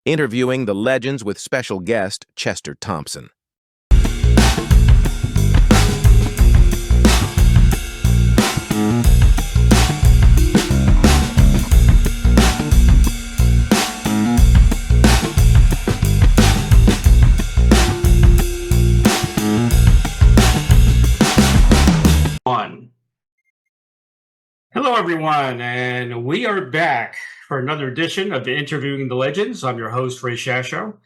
interviewing the legends with special guest Chester Thompson. Hello, everyone, and we are back for another edition of the Interviewing the Legends. I'm your host, Ray Shasho.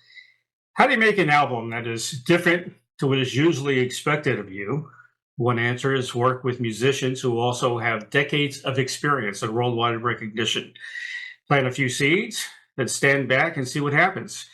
How do you make an album that is different to what is usually expected of you? One answer is work with musicians who also have decades of experience and worldwide recognition. Plant a few seeds, then stand back and see what happens.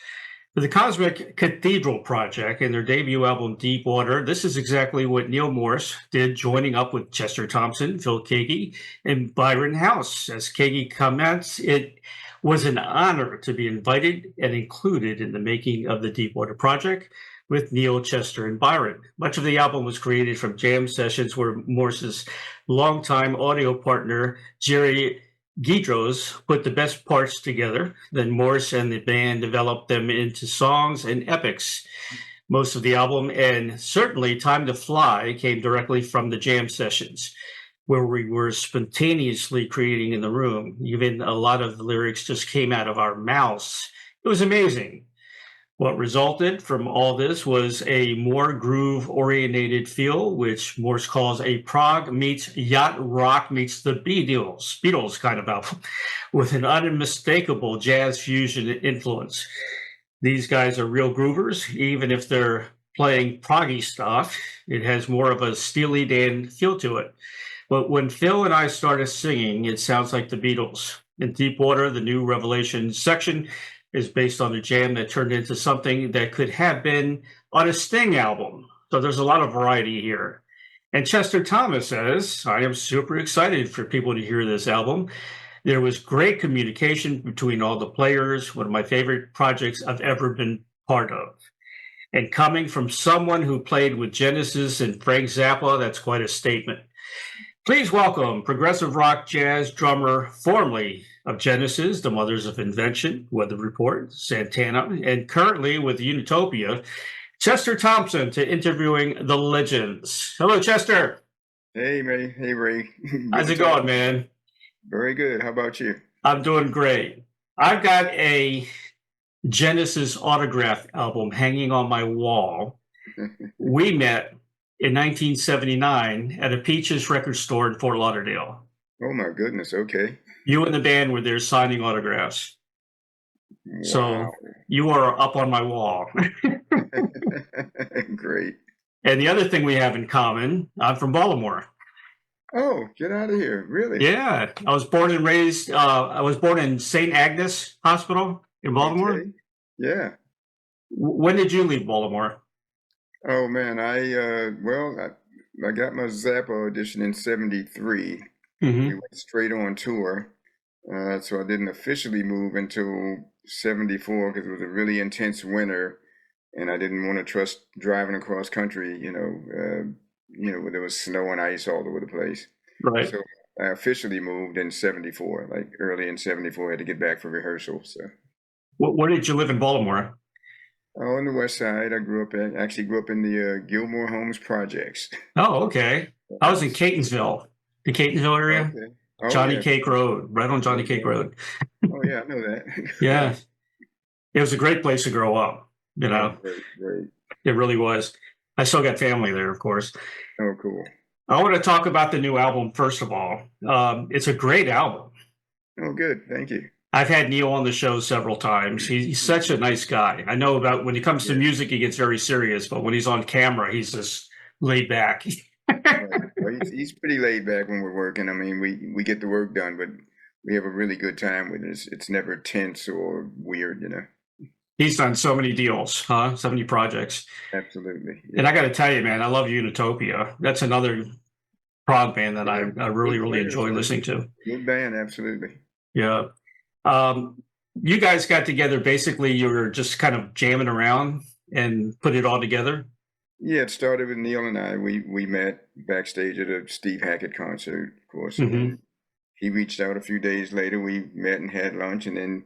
For the Cosmic Cathedral project and their debut album, Deep Water, this is exactly what Neal Morse did, joining up with Chester Thompson, Keaggy, and Byron House. As Keaggy comments, it was an honor to be invited and included in the making of the Deep Water project with Neal, Chester, and Byron. Much of the album was created from jam sessions where Morse's longtime audio partner, Jerry Guidroz, put the best parts together. Then Morse and the band developed them into songs and epics. Most of the album, and certainly Time to Fly, came directly from the jam sessions, where we were spontaneously creating in the room. Even a lot of the lyrics just came out of our mouths. It was amazing. What resulted from all this was a more groove-oriented feel, which Morse calls a prog meets yacht rock meets the Beatles kind of album, with an unmistakable jazz fusion influence. These guys are real groovers, even if they're playing proggy stuff. It has more of a Steely Dan feel to it. But when Phil and I started singing, it sounds like the Beatles. In Deep Water, the new Revelation section is based on a jam that turned into something that could have been on a Sting album. So there's a lot of variety here. And Chester Thomas says, I am super excited for people to hear this album. There was great communication between all the players, one of my favorite projects I've ever been part of. And coming from someone who played with Genesis and Frank Zappa, that's quite a statement. Please welcome progressive rock jazz drummer, formerly of Genesis, the Mothers of Invention, Weather Report, Santana, and currently with Utopia, Chester Thompson, to Interviewing the Legends. Hello, Chester. Hey, Ray. Hey, Ray. How's it going, man? Very good. How about you? I'm doing great. I've got a Genesis autograph album hanging on my wall. We met in 1979 at a Peaches record store in Fort Lauderdale. Oh, my goodness. Okay. You and the band were there signing autographs. Wow. So you are up on my wall. Great. And the other thing we have in common, I'm from Baltimore. Oh, get out of here. Really? Yeah. I was born and raised, I was born in St. Agnes Hospital in Baltimore. Okay. Yeah. When did you leave Baltimore? Oh, man. I got my Zappa audition in 73. Mm-hmm. We went straight on tour. So I didn't officially move until 74 because it was a really intense winter. And I didn't want to trust driving across country, where there was snow and ice all over the place. Right. So I officially moved in 74, like early in 74. I had to get back for rehearsal. So. Where did you live in Baltimore? Oh, on the west side. I grew up in the Gilmore Homes projects. Oh, okay. I was in Catonsville, the Catonsville area. Okay. Oh, Johnny yeah. Cake Road, right on Johnny Cake Road. Oh, yeah, I know that. Yeah. It was a great place to grow up, Great. It really was. I still got family there, of course. Oh, cool. I want to talk about the new album, first of all. It's a great album. Oh, good. Thank you. I've had Neal on the show several times. He's such a nice guy. I know about when it comes to music, he gets very serious, but when he's on camera, he's just laid back. Well, he's pretty laid back when we're working. I mean, we get the work done, but we have a really good time with it. It's never tense or weird, He's done so many deals, huh? So many projects. Absolutely. Yeah. And I got to tell you, man, I love Utopia. That's another prog band that I really enjoy listening to. Good band, absolutely. Yeah. You guys got together, basically you were just kind of jamming around and put it all together? Yeah, it started with Neal and I. We met backstage at a Steve Hackett concert, of course. Mm-hmm. He reached out a few days later. We met and had lunch, and then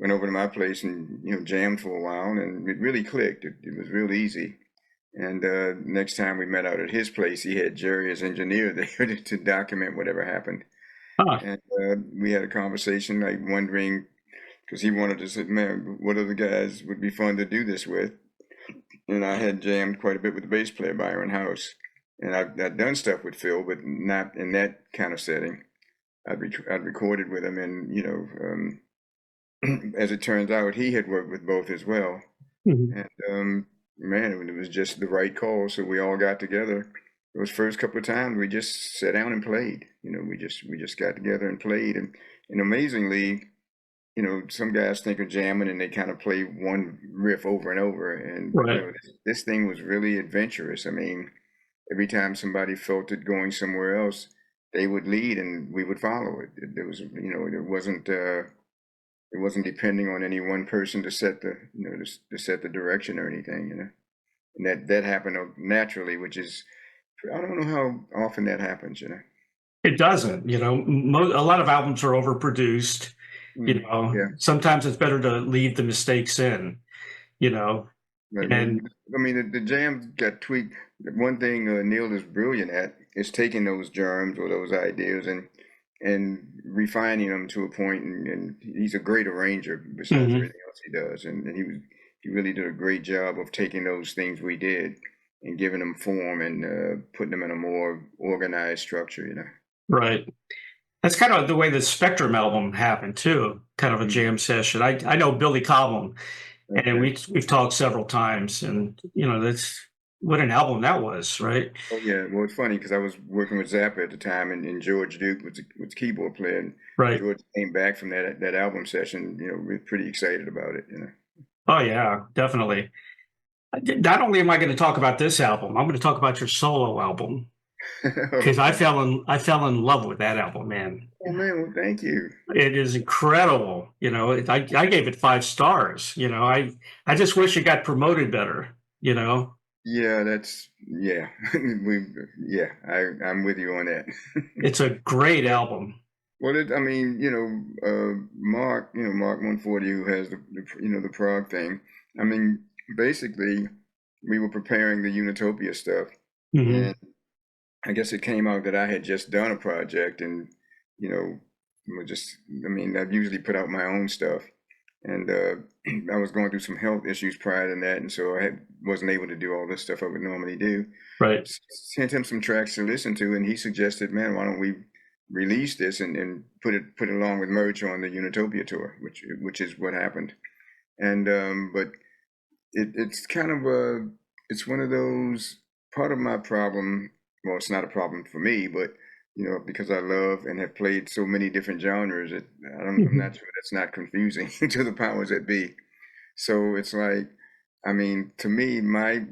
went over to my place and jammed for a while, and it really clicked. It was real easy. And next time we met out at his place, he had Jerry as engineer there to document whatever happened. Huh. And we had a conversation, like wondering, because he wanted to say, man, what other guys would be fun to do this with? And I had jammed quite a bit with the bass player, Byron House. And I'd done stuff with Phil, but not in that kind of setting. I'd recorded with him, and, as it turns out, he had worked with both as well. Mhm. And man, it was just the right call. So we all got together. Those first couple of times, we just sat down and played. We just got together and played. And amazingly, some guys think of jamming and they kind of play one riff over and over. And Right. this thing was really adventurous. I mean, every time somebody felt it going somewhere else, they would lead and we would follow it. There was, it wasn't depending on any one person to set the, to set the direction or anything, and that happened naturally, which is, I don't know how often that happens, It doesn't. A lot of albums are overproduced. Yeah. Sometimes it's better to leave the mistakes in. Right. And I mean, the jams got tweaked. One thing Neal is brilliant at is taking those germs or those ideas and refining them to a point, and he's a great arranger besides Mhm. everything else he does. And he really did a great job of taking those things we did and giving them form and putting them in a more organized structure. Right. That's kind of the way the Spectrum album happened too, kind of a Mhm. jam session. I know Billy Cobham, and Okay. we've talked several times, and that's what an album that was, right? Oh yeah. Well, it's funny because I was working with Zappa at the time, and George Duke was keyboard player, and Right. George came back from that album session. We're pretty excited about it. Oh yeah, definitely. Not only am I going to talk about this album, I'm going to talk about your solo album because I fell in love with that album, man. Oh man, well, thank you. It is incredible. I gave it 5 stars. I just wish it got promoted better. Yeah, I'm with you on that. It's a great album. Well, I mean, Mark 140, who has the PROG thing. I mean, basically, we were preparing the Unitopia stuff, Mhm. and I guess it came out that I had just done a project, and I mean, I've usually put out my own stuff, and I was going through some health issues prior to that, and so wasn't able to do all this stuff I would normally do. Right. Sent him some tracks to listen to, and he suggested, man, why don't we release this and put it along with merch on the Unitopia tour, which is what happened. And but it's kind of it's one of those, part of my problem. Well, it's not a problem for me, but because I love and have played so many different genres, I'm not sure that's not confusing to the powers that be. So it's like, I mean, to me, my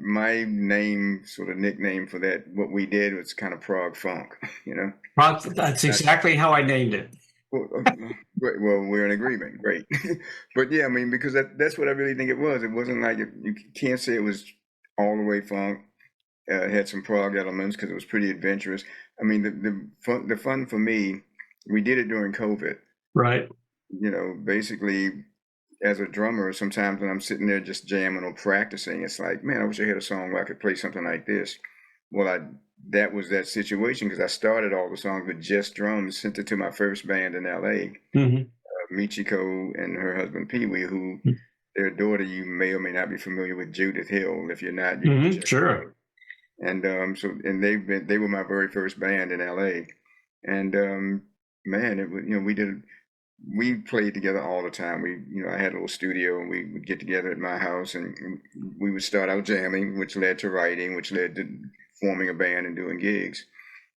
name, sort of nickname for that, what we did, was kind of prog funk, That's exactly how I named it. Well, great. Well, we're in agreement. Great. But yeah, I mean, because that's what I really think it was. It wasn't like you can't say it was all the way funk. It had some prog elements because it was pretty adventurous. I mean, the fun for me, we did it during COVID. Right. Basically, as a drummer, sometimes when I'm sitting there just jamming or practicing, it's like, man, I wish I had a song where I could play something like this. Well, that was that situation because I started all the songs with just drums, sent it to my first band in LA, Michiko and her husband Pee Wee, who their daughter, you may or may not be familiar with, Judith Hill. If you're not, you can check it out. Sure. And they were my very first band in LA, and man, it was, we played together all the time. I had a little studio, and we would get together at my house, and we would start out jamming, which led to writing, which led to forming a band and doing gigs.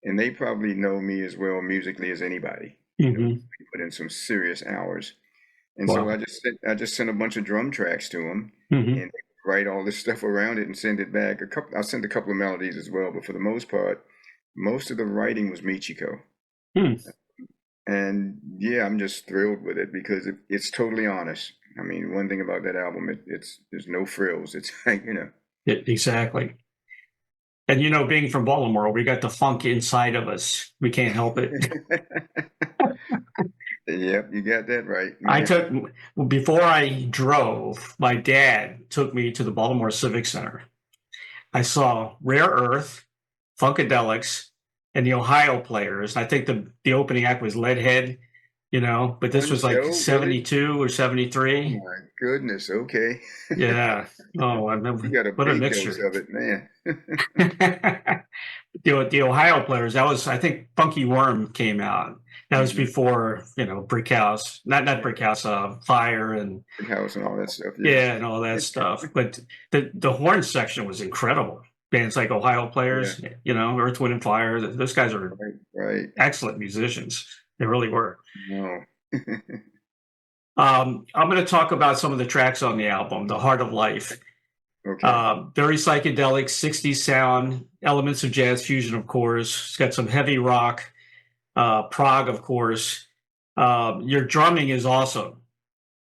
And they probably know me as well musically as anybody. We put in some serious hours, and Wow. so I just sent a bunch of drum tracks to them, Mhm. and write all this stuff around it and send it back. I sent a couple of melodies as well, but for the most part, most of the writing was Michiko. And yeah, I'm just thrilled with it because it's totally honest. I mean, one thing about that album, there's no frills. It's like, Exactly. And being from Baltimore, we got the funk inside of us. We can't help it. Yep, you got that right. I Yeah. took, before I drove, my dad took me to the Baltimore Civic Center. I saw Rare Earth, Funkadelics, and the Ohio Players. I think the opening act was Leadhead, but this One was like show, really? 72 or Oh 73. my goodness. Okay. Yeah. Oh, I remember. You got a What a big dose mixture. of it, man. The Ohio Players, that was, I think Funky Worm came out. That was Mhm. before, Brick House, not Brick House, Fire and Big house and all that stuff. Yeah. yeah, and all that stuff. But the horn section was incredible. Bands like Ohio Yeah. Players, Earth, Wind and Fire. Those guys are Right. Right. excellent musicians. They really were. No. I'm going to talk about some of the tracks on the album, The Heart of Life. Okay. Very psychedelic, 60s sound, elements of jazz fusion, of course. It's got some heavy rock, prog, of course. Your drumming is awesome.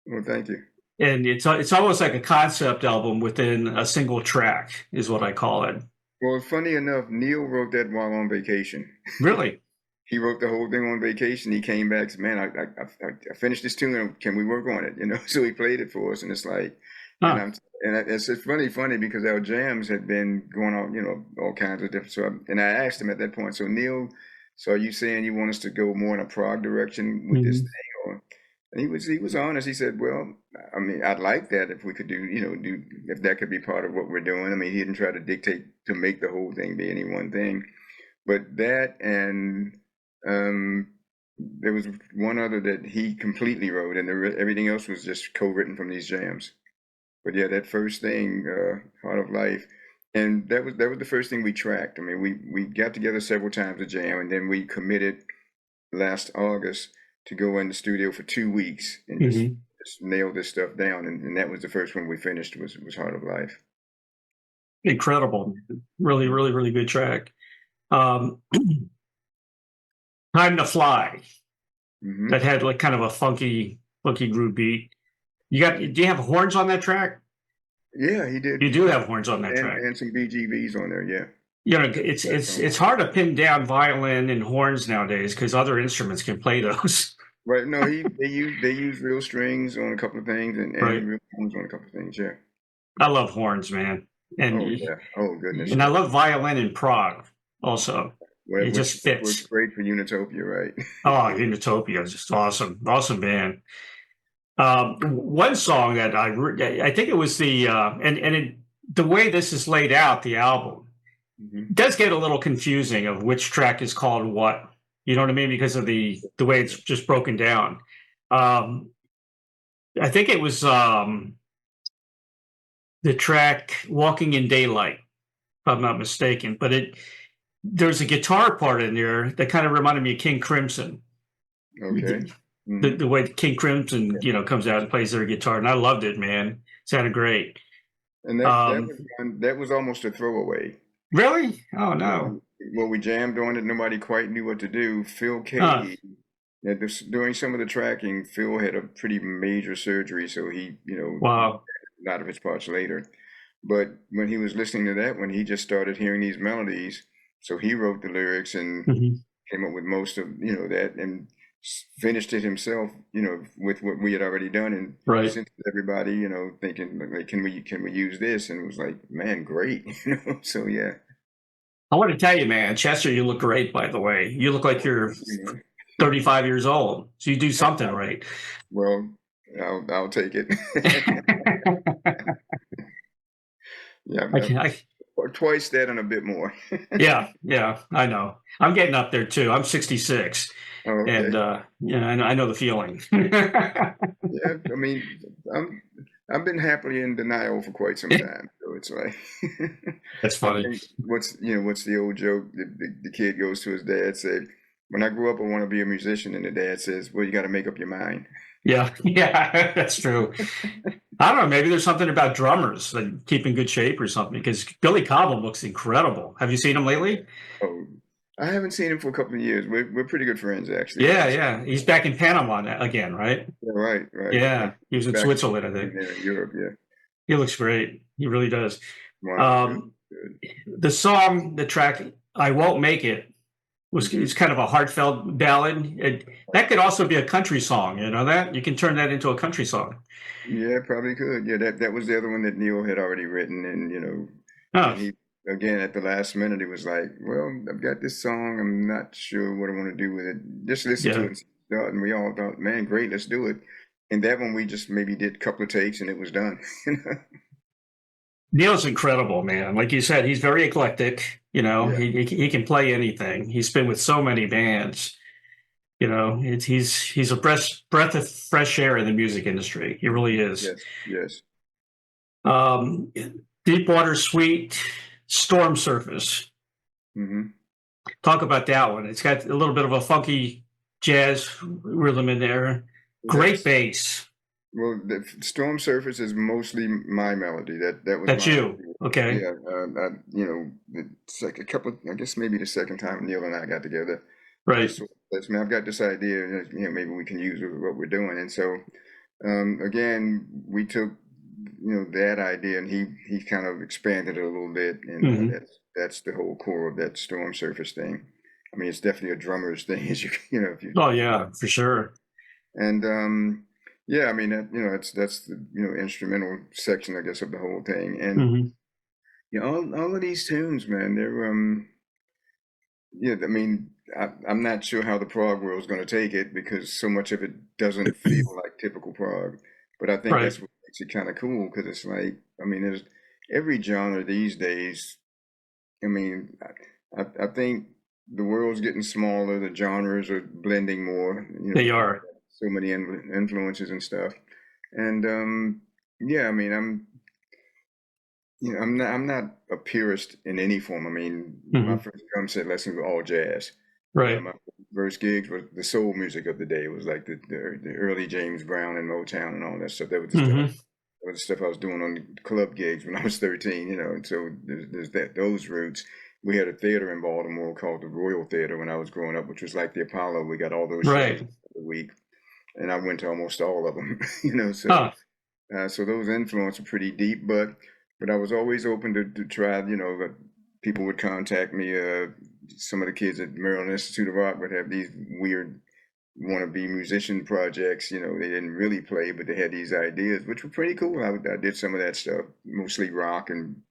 Well, thank you. And it's almost like a concept album within a single track, is what I call it. Well, funny enough, Neal wrote that while on vacation. Really? He wrote the whole thing on vacation. He came back, said, "Man, I finished this tune. Can we work on it?" So he played it for us, and it's like, Huh. it's funny because our jams had been going on, all kinds of different. And I asked him at that point, so Neal, so are you saying you want us to go more in a prog direction with this Mhm. thing, or? And he was honest. He said, "Well, I mean, I'd like that if we could do if that could be part of what we're doing." I mean, he didn't try to dictate to make the whole thing be any one thing, but that and there was one other that he completely wrote, and everything else was just co-written from these jams. But yeah, that first thing, Heart of Life, and that was the first thing we tracked. I mean, we got together several times to jam, and then we committed last August to go in the studio for 2 weeks and just nail this stuff down. And that was the first one we finished was Heart of Life. Incredible. Really, really, really good track. Um, Time to Fly. Hmm. That had like kind of a funky groove beat. Do you have horns on that track? Yeah, he did. You do have horns on that track. And some BGVs on there. Yeah. It's hard to pin down violin and horns nowadays because other instruments can play those. Right. No, they use real strings on a couple of things and Right. real horns on a couple of things. Yeah. I love horns, man. And Oh yeah. Oh goodness. and I love violin and prog also. Well, It just which fits. was great for Unitopia, right? Oh, Unitopia is just awesome. Awesome band. One song that I think it was the way this is laid out, the album, Mhm. does get a little confusing of which track is called what. You know what I mean? Because of the way it's just broken down. I think it was the track "Walking in Daylight," if I'm not mistaken. But there's a guitar part in there that kind of reminded me of King Crimson. Okay. The way King Crimson, comes out and plays their guitar, and I loved it, man. It sounded great. And that was almost a throwaway. Really? Oh no. Well, we jammed on it. Nobody quite knew what to do. Phil Kaeggy, during some of the tracking, Phil had a pretty major surgery, so he, Wow. a lot of his parts later. But when he was listening to that one, he just started hearing these melodies. So he wrote the lyrics and came up with most of that and finished it himself, with what we had already done and Right. sent to everybody, thinking like, can we use this? And it was like, man, great, So yeah. I want to tell you, man, Chester, you look great, by the way. You look like you're 35 years old. So you do something right. Well, I'll take it. Yeah, twice that and a bit more. Yeah, I know. I'm getting up there too. I'm 66. Oh, okay. And I know the feeling. Yeah, I mean, I've been happily in denial for quite some time, so it's like That's funny. What's the old joke? The kid goes to his dad, said, "When I grow up, I want to be a musician," and the dad says, "Well, you got to make up your mind." Yeah, that's true. I don't know. Maybe there's something about drummers that keep in good shape or something. Because Billy Cobham looks incredible. Have you seen him lately? Oh, I haven't seen him for a couple of years. We're pretty good friends, actually. Yeah. He's back in Panama again, right? Yeah, right. Yeah, he was in Switzerland, I think. In Europe, yeah. He looks great. He really does. Wow, The track "I Won't Make It" It's kind of a heartfelt ballad. That could also be a country song. You know that you can turn that into a country song. Yeah, probably could. Yeah, that was the other one that Neal had already written, and Oh, and he again at the last minute he was like, "Well, I've got this song. I'm not sure what I want to do with it. Just listen to yeah. it." And we all thought, "Man, great, let's do it." And that one we just maybe did a couple of takes and it was done. Neil's incredible, man. Like you said, he's very eclectic. Yeah. He can play anything. He's been with so many bands. He's a breath of fresh air in the music industry. He really is. Yes. Yes. Um, Deepwater Suite, Storm Surface. Hmm. Talk about that one. It's got a little bit of a funky jazz rhythm in there. Great That's bass. well, the Storm Surface is mostly my melody. That was That's my you. idea. Okay. Yeah. It's like a couple. I guess maybe the second time Neal and I got together. Right. Just sort of, I've got this idea. Maybe we can use what we're doing. And so, again, we took that idea and he kind of expanded it a little bit, and Hmm. that's the whole core of that Storm Surface thing. I mean, it's definitely a drummer's thing, as if you Oh, yeah, for sure. and yeah, I mean that's the instrumental section, I guess, of the whole thing. And Hmm. all of these tunes, man, they're yeah, I mean, I'm not sure how the prog world is going to take it because so much of it doesn't feel like typical prog. But I think Right. that's what makes it kind of cool because it's like, I mean, there's every genre these days. I mean, I think the world's getting smaller, the genres are blending more, They because are. so many influences and stuff. And yeah, I mean, I'm not a purist in any form. I mean, my Hmm. first drum set lessons were all jazz. Right. My first gigs was the soul music of the day. It was like the early James Brown and Motown and all that stuff. Hmm. That was the stuff I was doing on the club gigs when I was 13. And so there's those roots. We had a theater in Baltimore called the Royal Theater when I was growing up, which was like the Apollo. We got all those shows Right. a week, and I went to almost all of them. So Huh. so those influences are pretty deep, but I was always open to try. People would contact me. Some of the kids at Maryland Institute of Art would have these weird wannabe musician projects. They didn't really play, but they had these ideas, which were pretty cool. I did some of that stuff, mostly rock and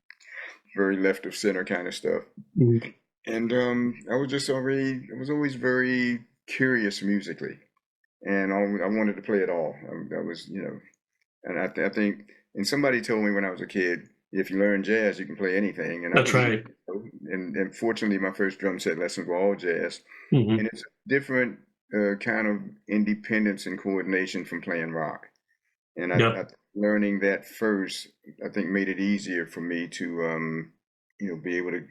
very left of center kind of stuff. Mhm. And I was always very curious musically, and I wanted to play it all. I was, and I think, and somebody told me when I was a kid, if you learn jazz, you can play anything, and I That's believe, right. and fortunately, my first drum set lessons were all jazz, Hmm. and it's a different kind of independence and coordination from playing rock, and I Yep. learning that first, I think, made it easier for me to, be able to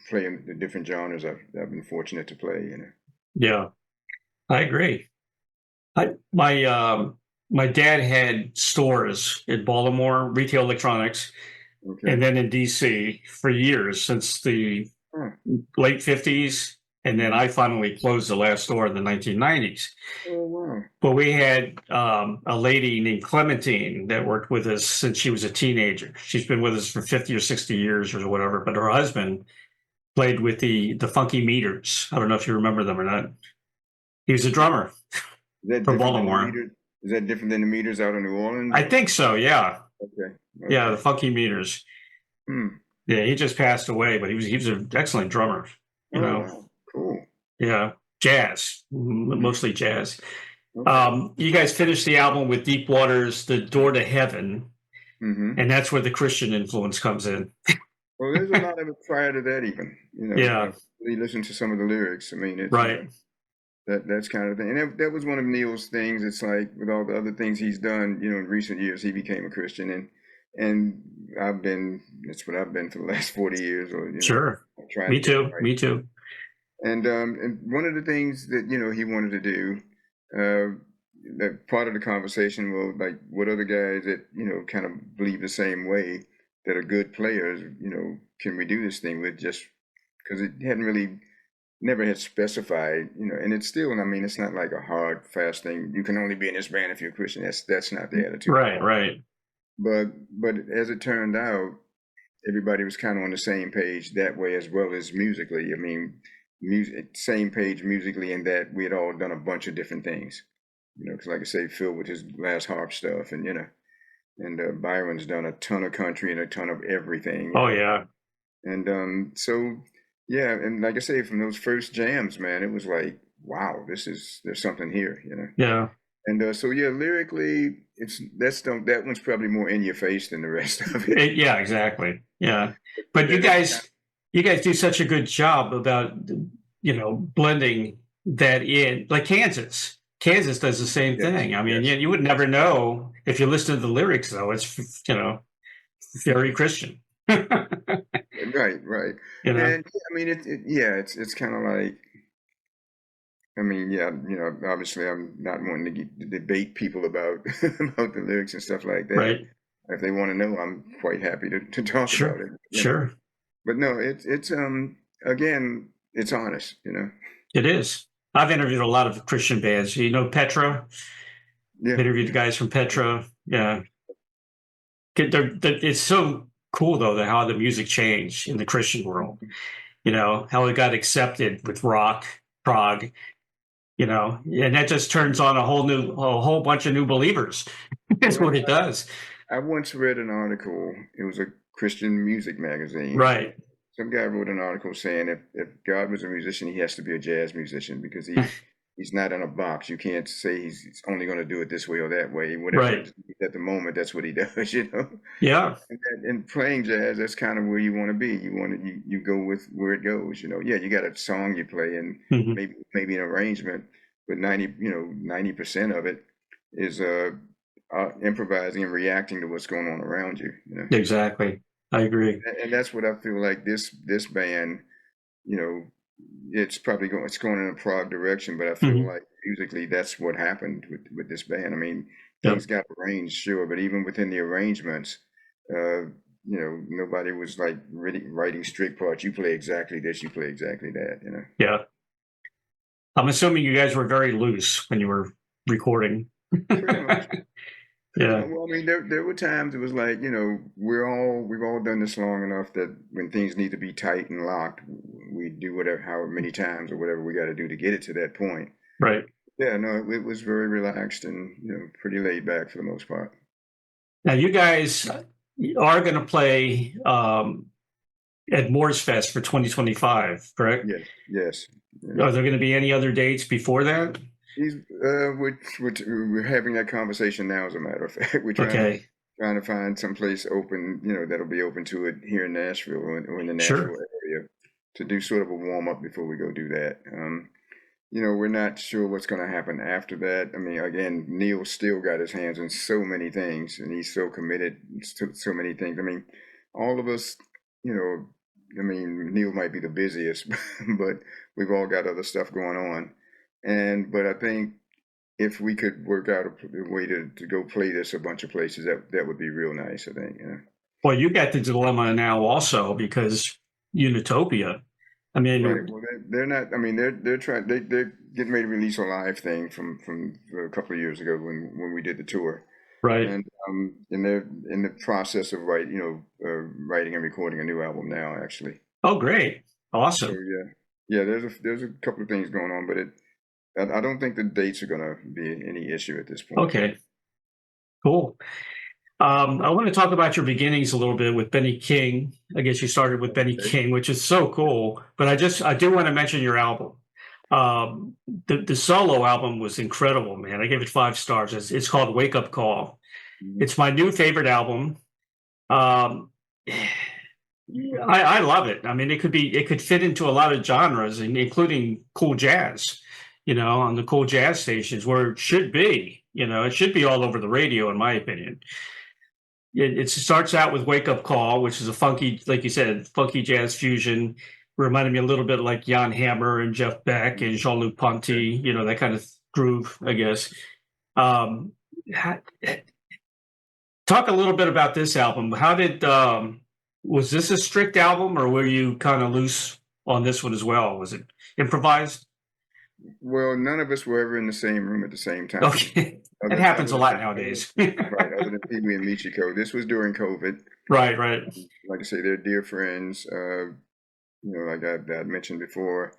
play in the different genres I've been fortunate to play. Yeah. I agree. My dad had stores in Baltimore, retail electronics, and Okay. then in DC for years since the Huh. late 50s. And then Mhm. I finally closed the last store in the 1990s. Oh wow. But we had a lady named Clementine that worked with us since she was a teenager. She's been with us for 50 or 60 years or whatever. But her husband played with the Funky Meters. I don't know if you remember them or not. He was a drummer Is that from different than the Baltimore. meters? Is that different than the meters out in New Orleans? I think so. Yeah. Okay. Yeah. The Okay. Funky Meters. Hmm. Yeah. He just passed away, but he was an excellent drummer, you Oh know. wow. Cool. Yeah. Jazz, Hmm. mostly jazz. Okay. You guys finished the album with Deep Waters, The Door to Heaven, Hmm. and that's where the Christian influence comes in. Well, there's a lot of it prior to that, even. Yeah. You listen to some of the lyrics. I mean, it's Right. that's kind of thing. And that was one of Neal's things. It's like with all the other things he's done, in recent years, he became a Christian, and that's what I've been for the last 40 years, or Sure. trying to Me get it too. right. Me too. And one of the things that he wanted to do, uh, that part of the conversation was like, what other guys that kind of believe the same way that are good players, can we do this thing with? Just because it hadn't really never had specified, and it's still, I mean, it's not like a hard fast thing. You can only be in this band if you're a Christian. That's not the attitude at Right. all. Right. But as it turned out, everybody was kind of on the same page that way as well as musically. I mean, music, same page musically, in that we had all done a bunch of different things. Because like I say, Phil with his glass harp stuff, and Byron's done a ton of country and a ton of everything. Oh yeah. And so yeah, and like I say, from those first jams, man, it was like, wow, there's something here. Yeah. And so yeah, lyrically, that one's probably more in your face than the rest of it. Yeah, exactly. Yeah. But you guys do such a good job about, blending that in, like Kansas. Kansas does the same thing. I mean, you would never know if you listen to the lyrics, though. It's, very Christian. Right. And I mean, it's kind of like, I mean, yeah, obviously I'm not wanting to debate people about about the lyrics and stuff like that. Right. If they want to know, I'm quite happy to talk about it. Sure. But no, it's again, it's honest, It is. I've interviewed a lot of Christian bands. You know Petra? Yeah. Interviewed guys from Petra. Yeah. It's so cool, though, how the music changed in the Christian world. How it got accepted with rock, PROG, and that just turns on a whole bunch of new believers. That's what it does. I once read an article. It was a Christian music magazine. Right. Some guy wrote an article saying if God was a musician, he has to be a jazz musician, because he's not in a box. You can't say he's only going to do it this way or that way. Whatever at the moment, that's what he does. Yeah. And playing jazz, that's kind of where you want to be. You go with where it goes. Yeah, you got a song you play, and maybe an arrangement, but 90% of it is improvising and reacting to what's going on around you. Exactly. I agree. And that's what I feel like this band, it's going in a prog direction, but I feel like musically that's what happened with this band. I mean, things got arranged, sure, but even within the arrangements, nobody was like really writing strict parts. You play exactly this, you play exactly that, Yeah. I'm assuming you guys were very loose when you were recording. Pretty much. Yeah. Well, I mean, there were times it was like, we've all done this long enough that when things need to be tight and locked, we do however many times or whatever we got to do to get it to that point. Right. Yeah, no, it was very relaxed and, pretty laid back for the most part. Now, you guys are going to play at Morse Fest for 2025, correct? Yes. Are there going to be any other dates before that? We're having that conversation now, as a matter of fact. We're trying to find some place open, that'll be open to it here in Nashville or in the Nashville area, to do sort of a warm up before we go do that. We're not sure what's going to happen after that. I mean, again, Neal still got his hands on so many things, and he's so committed to so many things. I mean, all of us, Neal might be the busiest, but we've all got other stuff going on. But I think if we could work out a way to go play this a bunch of places, that would be real nice, I think. Well, you got the dilemma now also, because Unitopia. I mean, right. Well, they're not. I mean, they're trying. They're getting ready to release a live thing from a couple of years ago when we did the tour. Right. And they're in the process of writing and recording a new album now, actually. Oh, great! Awesome. So yeah. There's a couple of things going on, but I don't think the dates are going to be any issue at this point. Okay, cool. I want to talk about your beginnings a little bit with Benny King. I guess you started with Benny King, which is so cool. But I do want to mention your album. The solo album was incredible, man. I gave it 5 stars. It's called Wake Up Call. It's my new favorite album. I love it. I mean, it could fit into a lot of genres, including cool jazz. On the cool jazz stations where it should be. It should be all over the radio, in my opinion. It starts out with Wake Up Call, which is a funky, like you said, funky jazz fusion. Reminded me a little bit like Jan Hammer and Jeff Beck and Jean-Luc Ponty, that kind of groove, I guess. Talk a little bit about this album. How did, was this a strict album, or were you kind of loose on this one as well? Was it improvised? Well, none of us were ever in the same room at the same time. Okay. It happens a lot nowadays. Right, other than Pee-wee and Michiko. This was during COVID. Right. Like I say, they're dear friends. Like I mentioned before,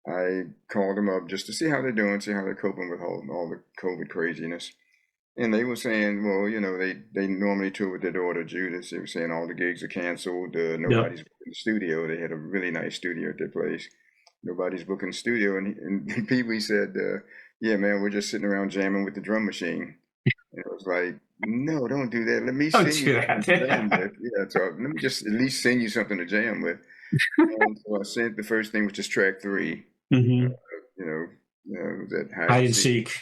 I called them up just to see how they're doing, see how they're coping with all the COVID craziness. And they were saying, well, they normally tour with their daughter Judith. They were saying all the gigs are canceled. Yep. Nobody's booking the studio. They had a really nice studio at their place. Nobody's booking the studio. And Pee Wee said, yeah, man, we're just sitting around jamming with the drum machine. And it was like, no, don't do that. Let me Don't send do you something to jam that. with. Yeah, so let me just at least send you something to jam with. And so I sent the first thing, which is track 3. Uh, Hmm. was that hide Hide and and seek. seek.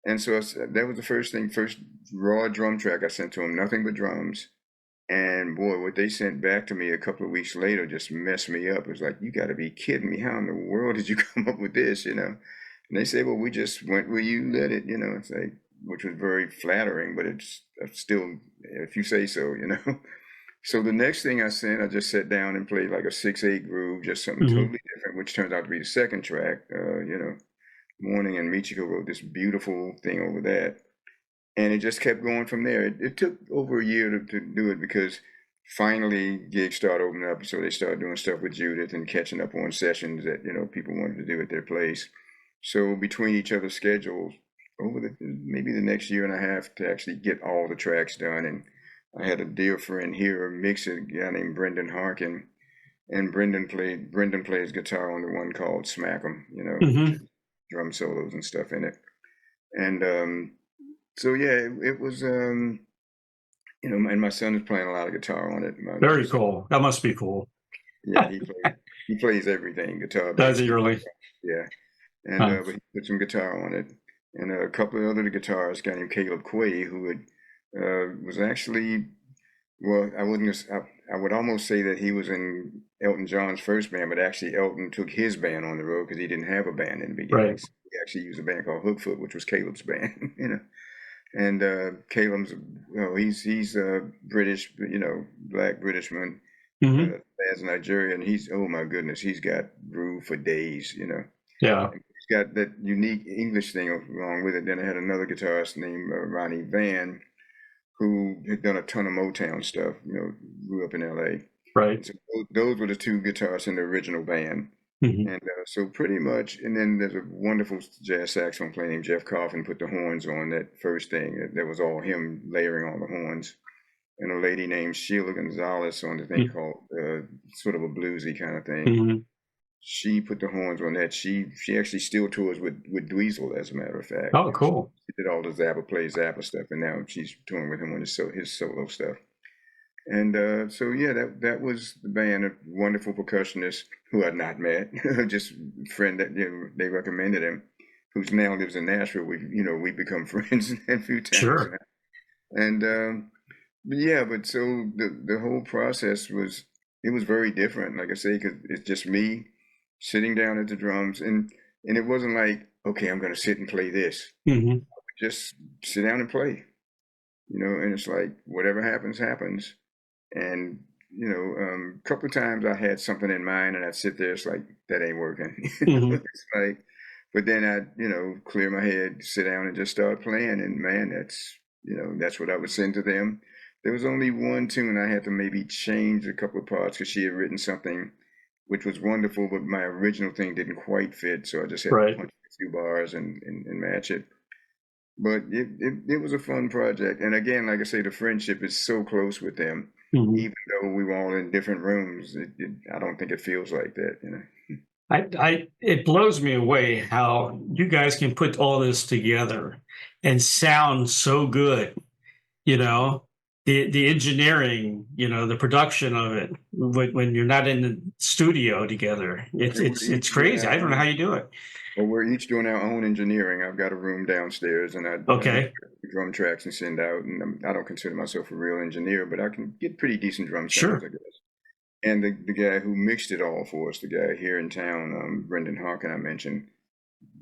And so that was the first raw drum track I sent to him, nothing but drums. And boy, what they sent back to me a couple of weeks later just messed me up. It was like, you got to be kidding me. How in the world did you come up with this, And they say, well, we just went where you let it, It's like, which was very flattering, but it's still, if you say so. So the next thing I sent, I just sat down and played like a 6/8 groove, just something Hmm. totally different, which turns out to be the second track. Morning and Michiko wrote this beautiful thing over that. And it just kept going from there. It took over a year to do it because finally gigs started opening up. So they started doing stuff with Judith and catching up on sessions that, people wanted to do at their place. So between each other's schedules, over maybe the next year and a half to actually get all the tracks done. And I had a dear friend here, a mixer, a guy named Brendan Harkin. And Brendan plays guitar on the one called Smack 'em, which Hmm. is drum solos and stuff in it. And so yeah, it was and my son is playing a lot of guitar on it. My Very son, cool. That must be cool. yeah, he plays everything, guitar, Does bass, he really? yeah. And Huh. but he put some guitar on it, and a couple of other guitarists, a guy named Caleb Quay, who was actually, well, I would almost say that he was in Elton John's first band, but actually Elton took his band on the road because he didn't have a band in the beginning. Right. So he actually used a band called Hookfoot, which was Caleb's band. And Caleb's, he's British, black Britishman, Hmm. as Nigerian. He's, oh my goodness, he's got groove for days. Yeah. And he's got that unique English thing along with it. Then I had another guitarist named Ronnie Van, who had done a ton of Motown stuff. Grew up in L.A. Right. And so those were the two guitarists in the original band. Hmm. And so pretty much, and then there's a wonderful jazz saxophone player named Jeff Coffin put the horns on that first thing. That was all him layering all the horns. And a lady named Sheila Gonzalez on the thing called sort of a bluesy kind of thing. Hmm. She put the horns on that. She actually still tours with Dweezil, as a matter of fact. Oh, cool. She did all the Zappa stuff, and now she's touring with him on his solo stuff. And so yeah, that was the band. A wonderful percussionist who I'd not met, just a friend that they recommended him, who's now lives in Nashville. We've become friends a few times Sure. now. And but yeah, but so the whole process was very different. Like I say, because it's just me sitting down at the drums, and it wasn't like, okay, I'm gonna sit and play this. Hmm. Just sit down and play, and it's like whatever happens, happens. And a couple of times I had something in mind, and I'd sit there. It's like that ain't working. Hmm. It's like, but then I'd clear my head, sit down, and just start playing. And man, that's what I would send to them. There was only one tune I had to maybe change a couple of parts because she had written something which was wonderful, but my original thing didn't quite fit, so I just had to Right. punch a few bars and match it. But it was a fun project. And again, like I say, the friendship is so close with them. Hmm. Even though we were all in different rooms, I don't think it feels like that. It blows me away how you guys can put all this together and sound so good. You know, the engineering, the production of it when you're not in the studio together. It's And we're it's it's each doing crazy. our I don't know how own, you do it. well, we're each doing our own engineering. I've got a room downstairs, and I Okay. drum tracks and send out. And I don't consider myself a real engineer, but I can get pretty decent drum samples, Sure. I guess. And the guy who mixed it all for us, the guy here in town, Brendan Harkin, I mentioned,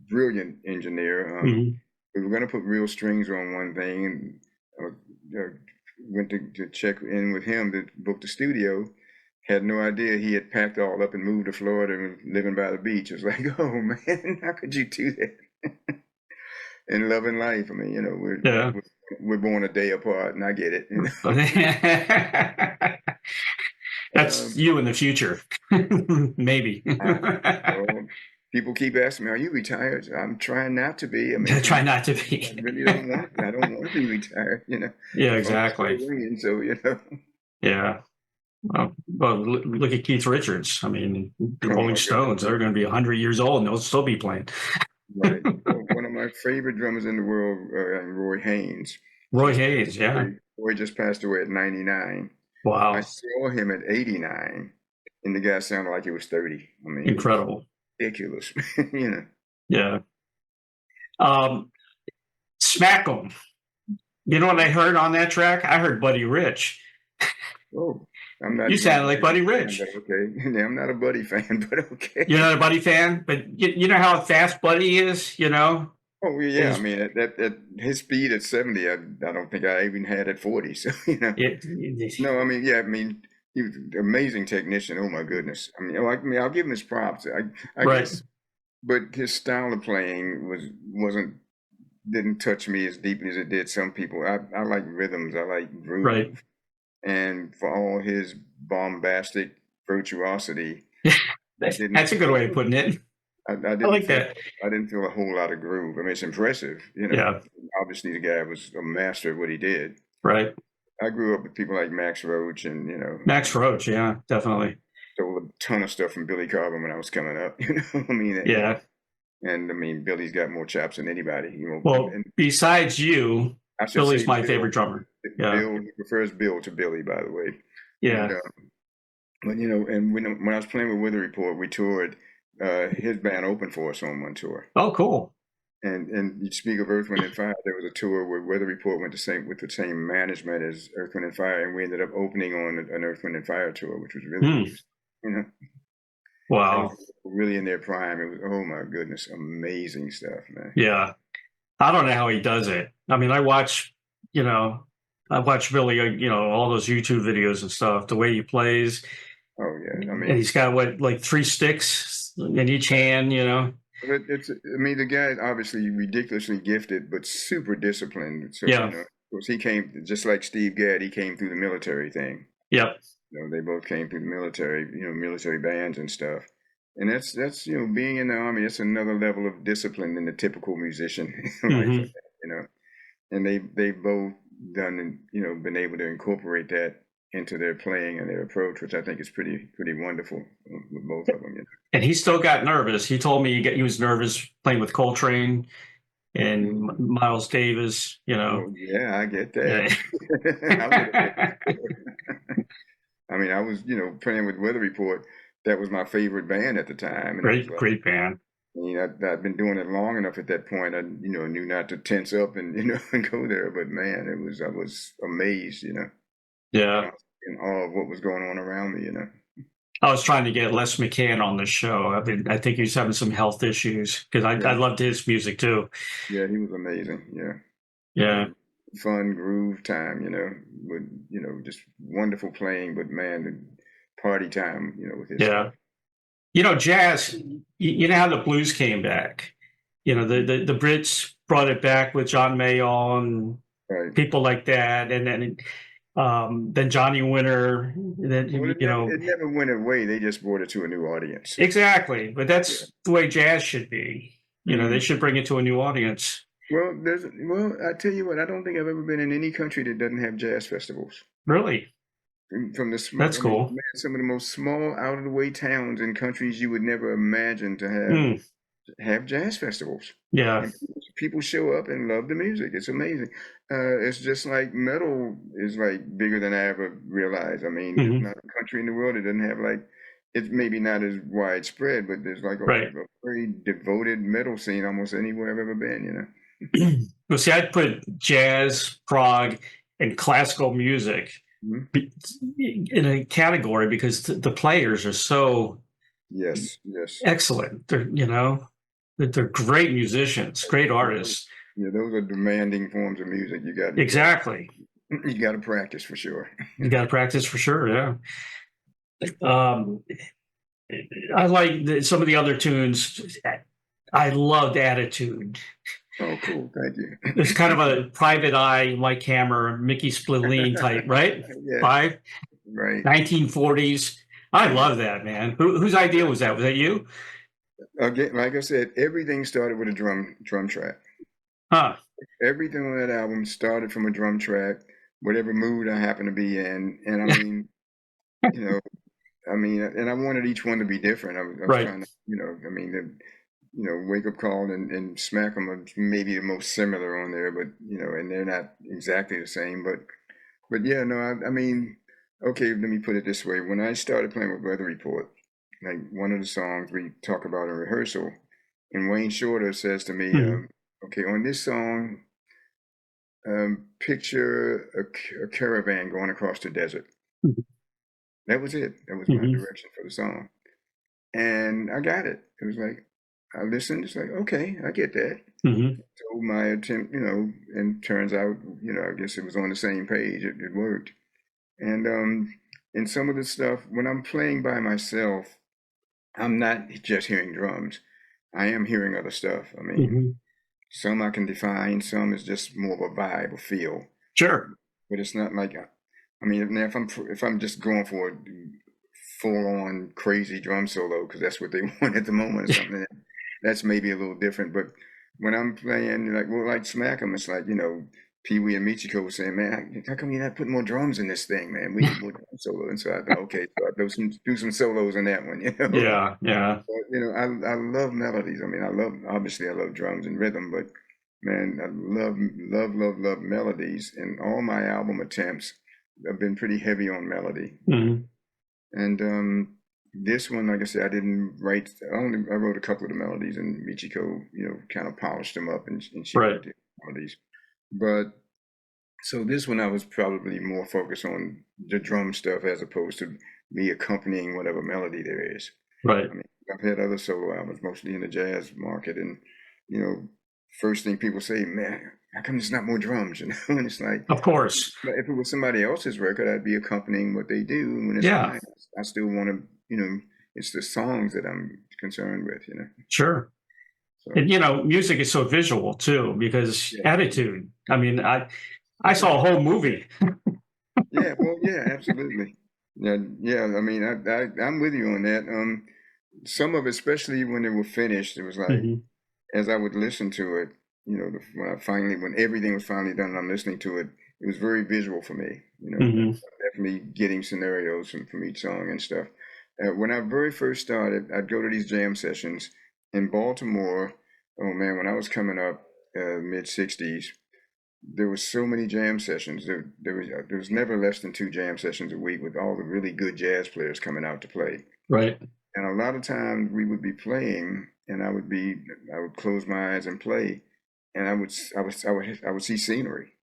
brilliant engineer. Hmm. We were going to put real strings on one thing, and went to check in with him to book the studio. Had no idea he had packed all up and moved to Florida and was living by the beach. It was like, oh man, how could you do that? And loving life. I mean, Yeah. we're born a day apart, and I get it. That's you in the future. Maybe. I, well, people keep asking me, "Are you retired?" I'm trying not to be. I mean, Try not to be. I really don't want. I don't want to be retired. You know. Yeah, The phone's still exactly. ringing, so you know. Yeah. Well, look at Keith Richards. I mean, the Oh Rolling my Stones, goodness. they're going to be 100 years old and they'll still be playing. Right. Well, one of my favorite drummers in the world, Roy Haynes, Roy just Hayes, yeah. Roy just passed away at 99. I Wow. saw him at 89, and the guy sounded like he was 30. I mean, Incredible. ridiculous. You know. Yeah. Smack 'em. You know what I heard on that track? I heard Buddy Rich. Oh, I'm not. You even a sound like Buddy fan, Rich. but okay. Yeah, I'm not a Buddy fan, but okay. You're not a Buddy fan, but you know how fast Buddy is, you know? Oh yeah, His- I mean at his speed at 70, I don't think I even had at 40. So you know, no, I mean yeah, I mean he was an amazing technician. Oh my goodness, I mean, I'll give him his props. I Right. guess, but his style of playing wasn't didn't touch me as deeply as it did some people. I like rhythms, I like groove, Right. and for all his bombastic virtuosity, That's a good way of putting it. I I didn't like feel, that. I didn't feel a whole lot of groove. I mean, it's impressive, you know. Yeah. Obviously, the guy was a master of what he did. Right. I grew up with people like Max Roach, and you know, Max Roach, yeah, definitely. stole a ton of stuff from Billy Carbon when I was coming up. You know, I mean, Yeah. and I mean, Billy's got more chops than anybody. You know, Well, and besides you, I should Billy's say my Bill- favorite drummer. Yeah. Bill, he prefers Bill to Billy, by the way. Yeah. And, but you know, and when I was playing with Weather Report, we toured. His band opened for us on one tour. Oh, cool. And you speak of Earth, Wind, and Fire. There was a tour where Weather Report went with the same management as Earth, Wind, and Fire, and we ended up opening on an Earth, Wind, and Fire tour, which was really, you know, Wow. really in their prime. It was, oh my goodness, amazing stuff, man. Yeah. I don't know how he does it. I mean, I watch Billy, all those YouTube videos and stuff, the way he plays. Oh yeah, I mean, And he's got like 3 sticks in each hand, you know? I mean, the guy is obviously ridiculously gifted, but super disciplined. So, Yeah. you know, of course, he came just like Steve Gadd. He came through the military thing. Yep. You know, they both came through the military. You know, military bands and stuff. And that's you know, being in the Army. It's another level of discipline than the typical musician. Mhm. You know, and they've both done and you know been able to incorporate that into their playing and their approach, which I think is pretty wonderful with both of them. You know? And he still got nervous. He told me he was nervous playing with Coltrane and Miles Davis, you know. Oh, yeah, I get that. Yeah. I mean, I was, you know, playing with Weather Report. That was my favorite band at the time. And it was like, Great band. I mean, I'd been doing it long enough at that point. I, you know, knew not to tense up and, you know, and go there. But man, I was amazed, you know. Yeah. In awe of what was going on around me, you know. I was trying to get Les McCann on the show. I think he was having some health issues because I loved his music too. Yeah, he was amazing. Yeah. Yeah. Fun groove time, you know, with, you know, just wonderful playing, but man, the party time, you know, with his stuff. You know, jazz, you know how the blues came back. You know, the Brits brought it back with John Mayall and Right. people like that. And then Johnny Winter, then, Well, you know. it never went away. They just brought it to a new audience. Exactly. But that's the way jazz should be. You know, they should bring it to a new audience. Well, I tell you what, I don't think I've ever been in any country that doesn't have jazz festivals. Really? From the small, That's cool. Man, some of the most small, out of the way towns in countries you would never imagine to have jazz festivals. Yeah. And people show up and love the music. It's amazing. It's just like metal is like bigger than I ever realized. I mean, there's not a country in the world that doesn't have like, it's maybe not as widespread, but there's like a very devoted metal scene almost anywhere I've ever been, you know. Well, see, I'd put jazz, prog, and classical music in a category because the players are so excellent. They're great musicians, great artists. Yeah, those are demanding forms of music. You got to practice for sure. You got to practice for sure. Yeah. I like some of the other tunes. I loved Attitude. Oh, cool. Thank you. It's kind of a Private Eye, Mike Hammer, Mickey Spillane type, right? Yeah. Right. 1940s. I love that, man. Whose idea was that? Was that you? Again, like I said, everything started with a drum track. Huh. Everything on that album started from a drum track, whatever mood I happen to be in. And I mean, you know, and I wanted each one to be different. I was Right. trying to, Wake Up Call and Smack 'em are maybe the most similar on there, but and they're not exactly the same. But yeah, no, I mean, okay, let me put it this way. When I started playing with Weather Report, like one of the songs we talk about in rehearsal, and Wayne Shorter says to me, okay, on this song, picture a caravan going across the desert. Mhm. That was it. That was my direction for the song. And I got it. It was like, I listened, it's like, okay, I get that. So my attempt, and turns out, I guess it was on the same page. It worked. And some of the stuff, when I'm playing by myself, I'm not just hearing drums. I am hearing other stuff. I mean, some I can define, some is just more of a vibe, a feel. Sure. But it's not like, I mean, if I'm just going for a full-on crazy drum solo, because that's what they want at the moment or something, that's maybe a little different. But when I'm playing, like Smack 'em, it's like, Pee Wee and Michiko was saying, man, how come you're not putting more drums in this thing, man? We need more drum solo. And so I thought, okay, so I'll do some solos on that one, Yeah, yeah. But, I love melodies. I mean, obviously I love drums and rhythm, but man, I love melodies. And all my album attempts have been pretty heavy on melody. And this one, like I said, I didn't write. I wrote a couple of the melodies, and Michiko, kind of polished them up, and she wrote the melodies. But so this one, I was probably more focused on the drum stuff as opposed to me accompanying whatever melody there is. Right. I mean, I've had other solo albums, mostly in the jazz market, and first thing people say, man, how come there's not more drums? And it's like, of course, if it was somebody else's record, I'd be accompanying what they do, and it's fine. I still want to, it's the songs that I'm concerned with, Sure. So, and music is so visual too, because attitude. I mean, I saw a whole movie. Yeah, well, yeah, absolutely. Yeah. I mean, I'm with you on that. Some of it, especially when they were finished, it was like, as I would listen to it, when everything was finally done and I'm listening to it, it was very visual for me. Definitely getting scenarios from each song and stuff. When I very first started, I'd go to these jam sessions in Baltimore. Oh man, when I was coming up, mid '60s, there was so many jam sessions. There was never less than 2 jam sessions a week with all the really good jazz players coming out to play. Right. And a lot of times we would be playing, and I would close my eyes and play, and I would see scenery.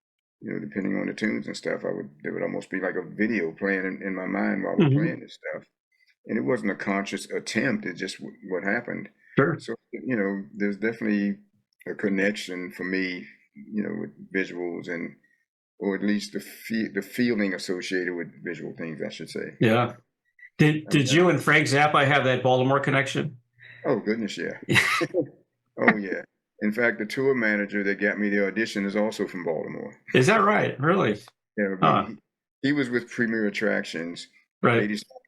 Depending on the tunes and stuff, there would almost be like a video playing in my mind while we're playing this stuff. And it wasn't a conscious attempt. It's just what happened. Sure. So, there's definitely a connection for me, with visuals or at least the feeling associated with visual things, I should say. Yeah. Did you and Frank Zappa have that Baltimore connection? Oh, goodness, yeah. Oh, yeah. In fact, the tour manager that got me the audition is also from Baltimore. Is that right? Really? Yeah, he was with Premier Attractions. Right.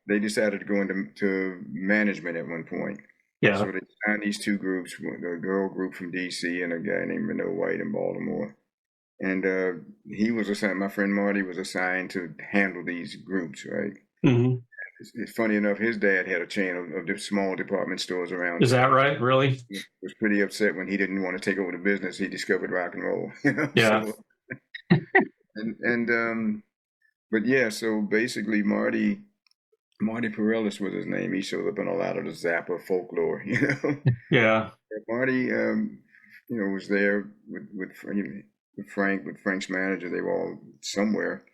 They decided to go into management at one point. Yeah. So they signed these 2 groups, a girl group from D.C. and a guy named Renaud White in Baltimore. And he was assigned, my friend Marty was assigned to handle these groups, right? It's funny enough, his dad had a chain of small department stores around. Is that right? Really? He was pretty upset when he didn't want to take over the business. He discovered rock and roll. Yeah. So, but yeah, so basically Marty Perellis was his name. He showed up in a lot of the Zappa folklore, Yeah. Marty, was there with Frank, with Frank's manager. They were all somewhere.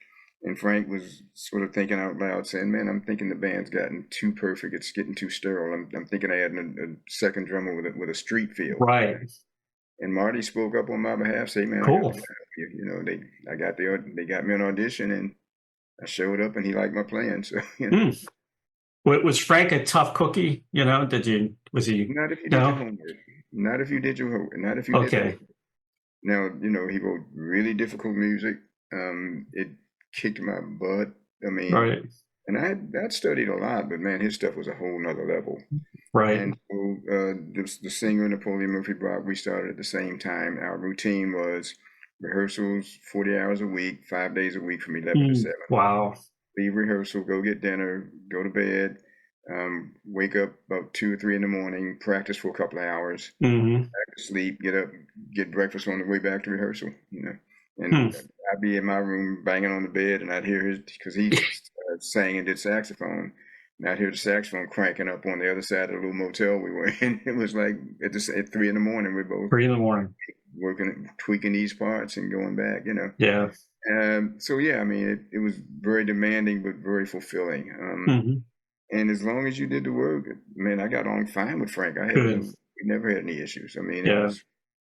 And Frank was sort of thinking out loud, saying, man, I'm thinking the band's gotten too perfect. It's getting too sterile. I'm thinking of adding a second drummer with a street feel. Right. And Marty spoke up on my behalf, say, man, cool. They got me an audition, and I showed up, and he liked my playing. So, Was Frank a tough cookie? Was he? Not if you did your homework. Not if you did your homework. Not if you did your homework. Now, he wrote really difficult music. It kicked my butt. I mean, right. And I'd studied a lot, but man, his stuff was a whole nother level. Right. And so the singer and Napoleon Murphy brought, we started at the same time. Our routine was rehearsals, 40 hours a week, 5 days a week from 11 to 7. Wow. Leave rehearsal, go get dinner, go to bed, wake up about 2 or 3 in the morning, practice for a couple of hours, Mm-hmm. back to sleep, get up, get breakfast on the way back to rehearsal, And I'd be in my room banging on the bed, and I'd hear because he sang and did saxophone, and I'd hear the saxophone cranking up on the other side of the little motel we were in. It was like at 3 in the morning, we're both 3 in the morning working, tweaking these parts and going back, Yeah. So yeah, I mean, it was very demanding, but very fulfilling. And as long as you did the work, man, I got on fine with Frank. We never had any issues. I mean, it was,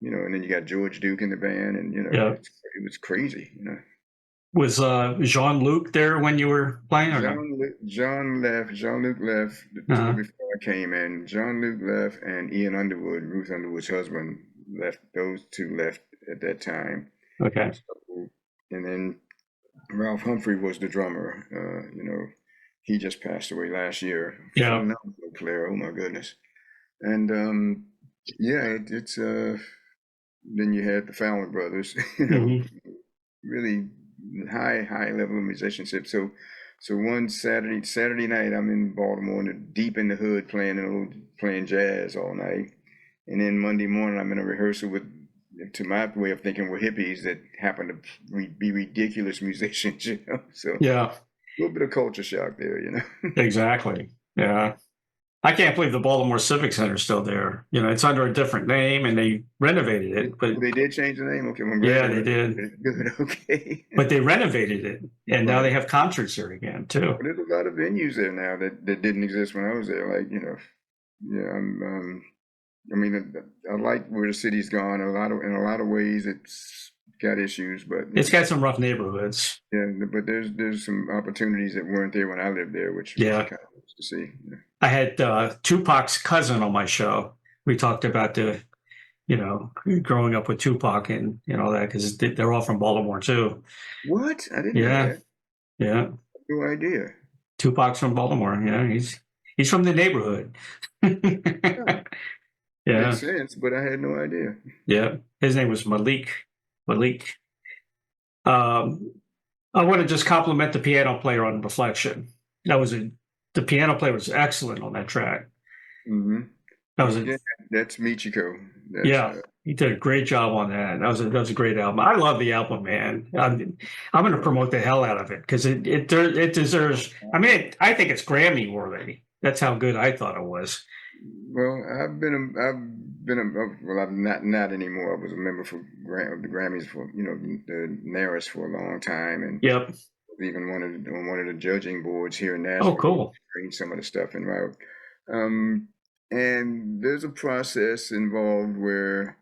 and then you got George Duke in the band, and it was crazy. Was Jean-Luc there when you were playing? Or Jean-Luc left before I came in. Jean-Luc left, and Ian Underwood, Ruth Underwood's husband, left. Those two left at that time. Okay. And then Ralph Humphrey was the drummer. He just passed away last year. Yeah. Phenomenal player. Oh my goodness. And it's then you had the Fallon brothers. Really high level of musicianship. So one Saturday night, I'm in Baltimore, deep in the hood, playing jazz all night, and then Monday morning, I'm in a rehearsal with, to my way of thinking, were hippies that happen to be ridiculous musicians. So yeah, a little bit of culture shock there, Exactly. Yeah. I can't believe the Baltimore Civic Center is still there. It's under a different name, and they renovated it. But they did change the name. Okay, well, yeah, they did. Good. Okay. But they renovated it, and now they have concerts there again too. But there's a lot of venues there now that didn't exist when I was there. Like I mean, I like where the city's gone. In a lot of ways, it's got issues, but it's got some rough neighborhoods. Yeah, but there's some opportunities that weren't there when I lived there, which was kind of nice to see. I had Tupac's cousin on my show. We talked about growing up with Tupac and all that, because they're all from Baltimore too. What? I didn't know that. Yeah. No idea. Tupac's from Baltimore. Yeah, he's from the neighborhood. Yeah. Makes sense, but I had no idea. Yeah. His name was Malik. I want to just compliment the piano player on Reflection. The piano player was excellent on that track. Mm-hmm. That's Michiko. He did a great job on that. That was a great album. I love the album, man. I'm going to promote the hell out of it because it deserves. I mean, I think it's Grammy worthy. That's how good I thought it was. Well, I'm not anymore. I was a member of the Grammys for the NARAS for a long time, and even on one of the judging boards here in Nashville. Oh, cool! Some of the stuff in route. And there's a process involved where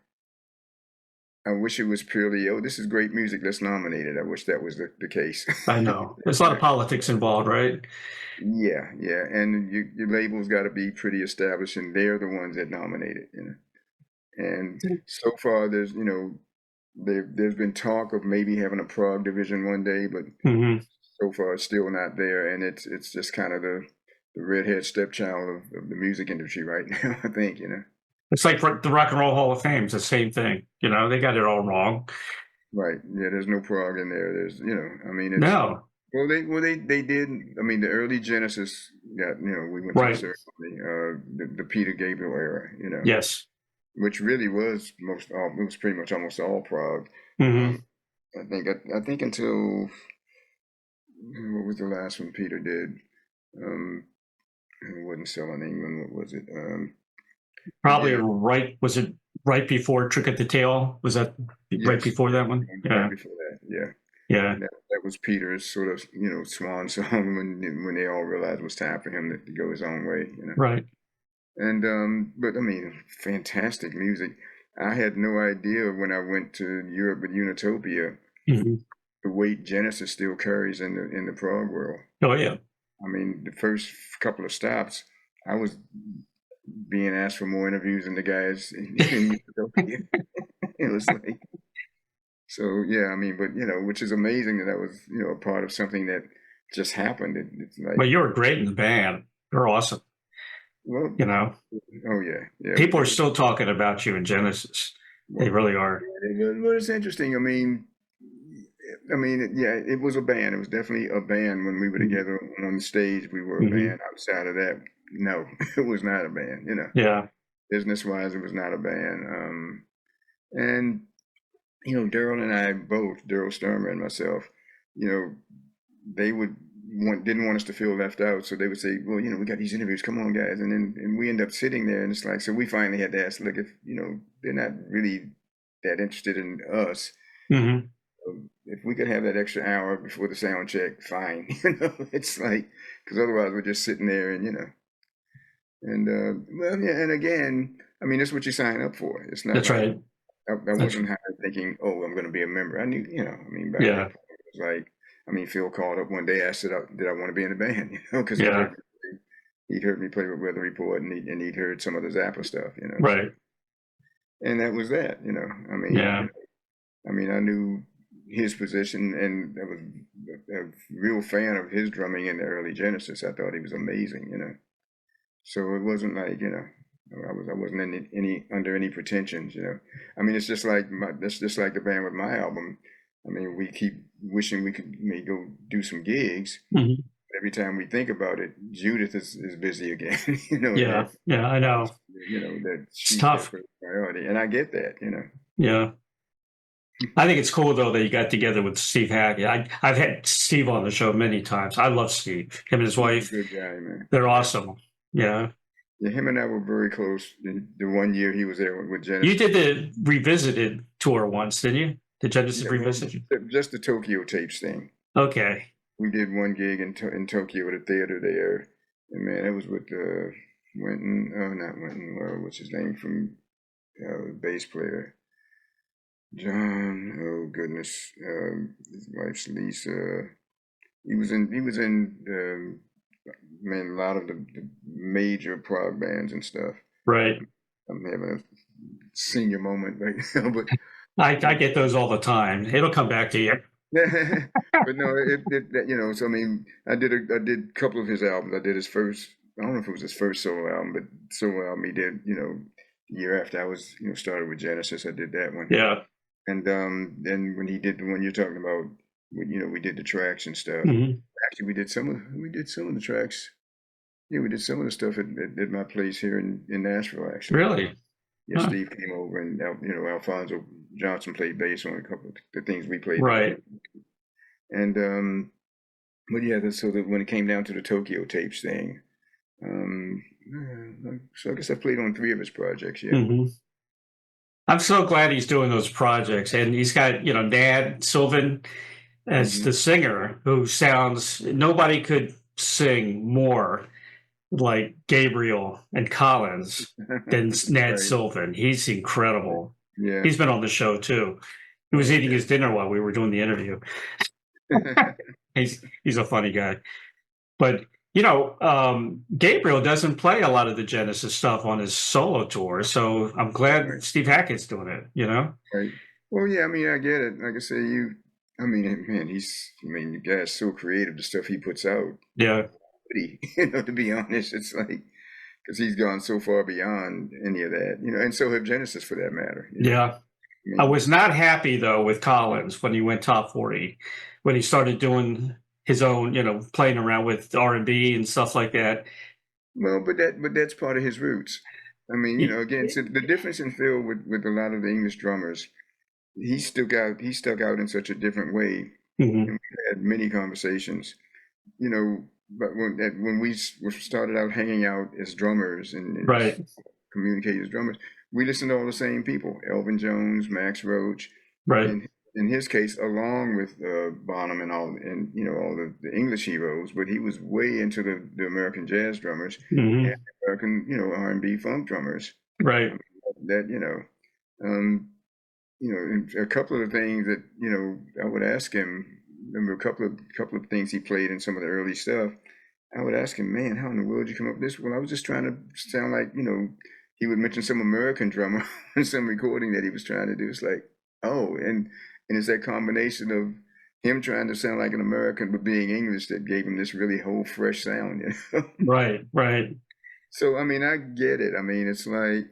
I wish it was purely, this is great music, let's nominate it. I wish that was the case. I know. There's a lot of politics involved, right? Yeah. And your label's got to be pretty established, and they're the ones that nominate it, And so far, there's been talk of maybe having a PROG division one day, but so far it's still not there. And it's just kind of the redhead stepchild of the music industry right now, I think, It's like the Rock and Roll Hall of Fame. It's the same thing. They got it all wrong. Right. Yeah, there's no PROG in there. There's, I mean, it's, no. Well, they did. I mean, the early Genesis got, we went to the ceremony, the Peter Gabriel era, Yes. Which really was it was pretty much almost all PROG. I think until, what was the last one Peter did? It wasn't selling England. What was it? Probably was it right before Trick at the Tail? Was that right before that one? Right before that, yeah. Yeah. That was Peter's sort of, swan song when they all realized it was time for him to go his own way, Right. And, but I mean, fantastic music. I had no idea when I went to Europe with Unitopia, the weight Genesis still carries in the PROG world. Oh, yeah. I mean, the first couple of stops, I was being asked for more interviews than the guys in Utopia. It was like, so yeah, I mean, but which is amazing that was a part of something that just happened. It's like, but you were great in the band. You're awesome. Well, You know, oh yeah. people are still talking about you in Genesis. They really are. Well, it's interesting. Yeah, it was a band. It was definitely a band when we were Mhm. together on the stage. We were a Mhm. band. Outside of that, no, it was not a band. Yeah. Business wise, it was not a band. And Daryl and I both, Daryl Sturmer and myself, you know, they didn't want us to feel left out, so they would say, well, we got these interviews, come on guys, and we end up sitting there, and it's like, so we finally had to ask, look, if they're not really that interested in us, Hmm. if we could have that extra hour before the sound check, fine. It's like, because otherwise we're just sitting there well, yeah, and again, that's what you sign up for. It's not That's like right. I That's wasn't hired thinking, oh, I'm going to be a member. I knew, back yeah. that point, it was like, Phil called up one day, asked did I want to be in the band, because Yeah. he'd heard me play with Weather Report, and he'd heard some of the Zappa stuff, so, Right. and that was that, Yeah. I knew his position, and I was a real fan of his drumming in the early Genesis. I thought he was amazing. So it wasn't like, I wasn't any under any pretensions. It's just like that's just like the band with my album. We keep wishing we could maybe go do some gigs. Hmm. Every time we think about it, Judith is busy again. Yeah. Yeah. I know. That It's she's their tough. first priority, and I get that. Yeah. I think it's cool though that you got together with Steve Hackett. I've had Steve on the show many times. I love Steve. Him and his He's a wife. good guy, man. They're Yeah. awesome. Yeah. Yeah, him and I were very close. The 1 year he was there with You Genesis. did the Revisited tour once, didn't you? The Genesis Yeah, well, Revisited? just the Tokyo tapes thing. Okay. We did one gig in Tokyo at a theater there, and man, it was with Winton. Oh, not Winton. What's his name from bass player John? Oh goodness, his wife's Lisa. He was in man, a lot of the major prog bands and stuff. Right. I'm having a senior moment right now, but I get those all the time. It'll come back to you. but no, so I did a couple of his albums. I did his first. I don't know if it was his first solo album, but solo album he did. The year after I was started with Genesis, I did that one. Yeah. And then when he did the one you're talking about, we did the tracks and stuff. Hmm. Actually, we did some of the tracks. Yeah, we did some of the stuff at my place here in Nashville. Actually, Really? yeah. Huh. Steve came over, and Alfonso Johnson played bass on a couple of the things we played. Right. And but yeah, so that when it came down to the Tokyo tapes thing, so I guess I played on 3 of his projects. Yeah. Hmm. I'm so glad he's doing those projects, and he's got Nad Sylvan as the singer, who sounds nobody could sing more like Gabriel and Collins than Nad Right. Sylvan. He's incredible. Yeah. He's been on the show too. He was eating his dinner while we were doing the interview. He's a funny guy. But Gabriel doesn't play a lot of the Genesis stuff on his solo tour, so I'm glad Right. Steve Hackett's doing it. Right. Well, yeah. I get it. Like I say, man, the guy's so creative. The stuff he puts out. Yeah. To be honest, it's like because he's gone so far beyond any of that. And so have Genesis for that matter. Yeah. I was not happy though with Collins when he went top 40, when he started doing his own, playing around with R&B and stuff like that. Well, but that's part of his roots. Again, so the difference in Phil with a lot of the English drummers, he stuck out in such a different way. Mm-hmm. And we had many conversations, but when we started out hanging out as drummers and Right. communicating as drummers, we listened to all the same people: Elvin Jones, Max Roach, Right. and in his case, along with Bonham and all the English heroes, but he was way into the American jazz drummers Mm-hmm. and American R&B funk drummers. Right. That and a couple of the things that I would ask him. Remember a couple of things he played in some of the early stuff. I would ask him, man, how in the world did you come up with this? Well, I was just trying to sound like he would mention some American drummer in some recording that he was trying to do. It's like, oh, and it's that combination of him trying to sound like an American but being English that gave him this really whole fresh sound. Right. So I mean, I get it. I mean, it's like,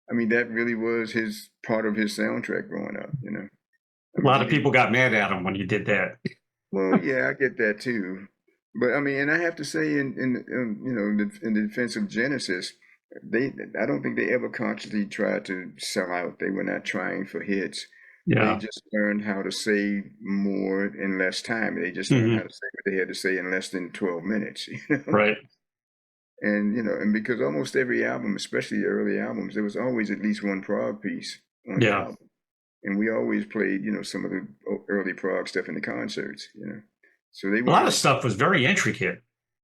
I mean, that really was his part of his soundtrack growing up. You know, I A mean, lot he of did. people got mad at him when you did that. Well, yeah, I get that too. But I mean, and I have to say, in the defense of Genesis, they I don't think they ever consciously tried to sell out. They were not trying for hits. They Yeah. just learned how to say more in less time. They just learned how Hmm. to say what they had to say in less than 12 minutes, you know? Right. And, and because almost every album, especially the early albums, there was always at least one prog piece on the Yeah. album. And we always played, some of the early prog stuff in the concerts. So they A lot of weren't, stuff was very intricate.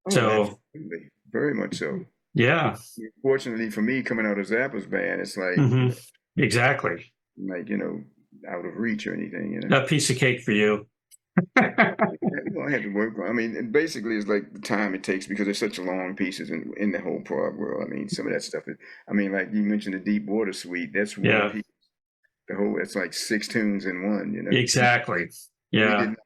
oh, So, absolutely, very much so. yeah. Fortunately for me, coming out of Zappa's band, it's like, Hmm. Exactly. like, out of reach or anything. A piece of cake for you. Well, I had to work on. I mean, and basically, it's like the time it takes because there's such long pieces in the whole prog world. I mean, some of that stuff. I mean, like you mentioned, the Deep Water Suite. That's one Yeah. piece. The whole. It's like 6 tunes in one. Exactly. We Yeah. didn't.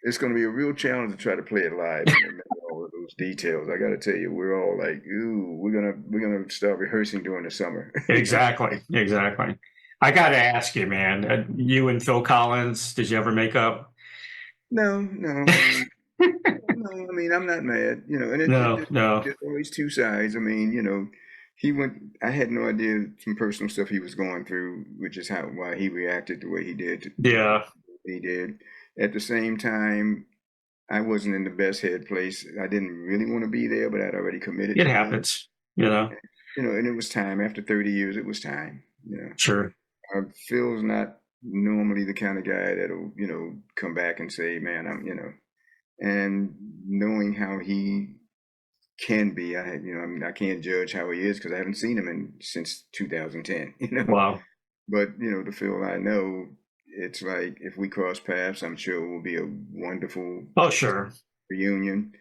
It's going to be a real challenge to try to play it live and remember all of those details. I got to tell you, we're all like, ooh, we're gonna start rehearsing during the summer. Exactly. Exactly. I got to ask you, man, you and Phil Collins, did you ever make up? No, no. I mean, no, I mean, I'm not mad, and No, no. there's always two sides. I mean, he went, I had no idea some personal stuff he was going through, which is why he reacted the way he did to what Yeah. he did. At the same time, I wasn't in the best head place. I didn't really want to be there, but I'd already committed It to going. happens, you know. And it was time. After 30 years, it was time. Sure. Phil's not normally the kind of guy that'll, come back and say, man, and knowing how he can be, I mean, I can't judge how he is because I haven't seen him since 2010. Wow. But, the Phil I know, it's like if we cross paths, I'm sure it will be a wonderful Oh, sure. reunion.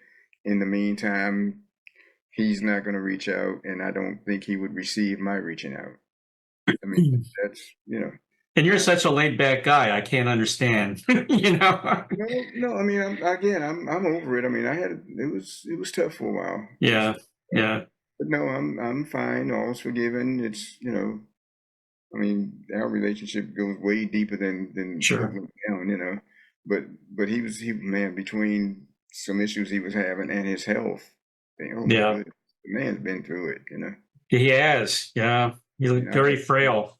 In the meantime, he's not going to reach out, and I don't think he would receive my reaching out. I mean, that's. And you're such a laid back guy. I can't understand, you know? No. I mean, I'm over it. I mean, it was tough for a while. Yeah. Yeah. But no, I'm fine. All's forgiven. It's. I mean, our relationship goes way deeper than what Sure. went down. But man, between some issues he was having and his health, oh my Yeah. goodness, the man's been through it. He has. Yeah. He I mean, looked very frail.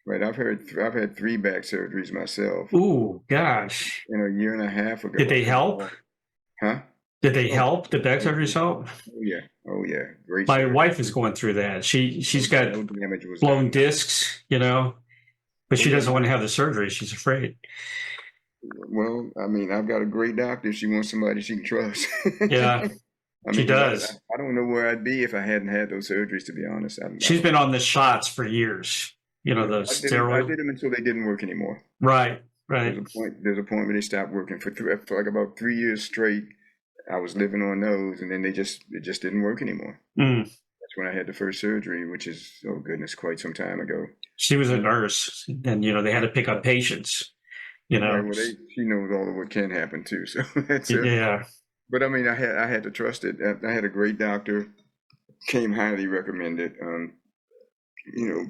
right. I've had 3 back surgeries myself. Ooh, gosh. A year and a half ago. Did they help? Huh? Did they Oh, help? Did back oh, surgeries help? yeah. Oh, yeah. Great My surgery. wife is going through that. She's got No damage was blown done. discs, but Oh, she yeah. doesn't want to have the surgery. She's afraid. Well, I mean, I've got a great doctor. She wants somebody she can trust. Yeah, I she mean, 'cause does. I don't know where I'd be if I hadn't had those surgeries, to be honest. I She's don't been know. on the shots for years. The I steroid. did them until they didn't work anymore. Right, right. There's a point where they stopped working for like about 3 years straight. I was living on those, and then it just didn't work anymore. Mm. That's when I had the first surgery, which is, oh goodness, quite some time ago. She was a nurse, and they had to pick up patients. Right. Well, she knows all of what can happen too. So that's it. Yeah. But I mean, I had to trust it. I had a great doctor, came highly recommended.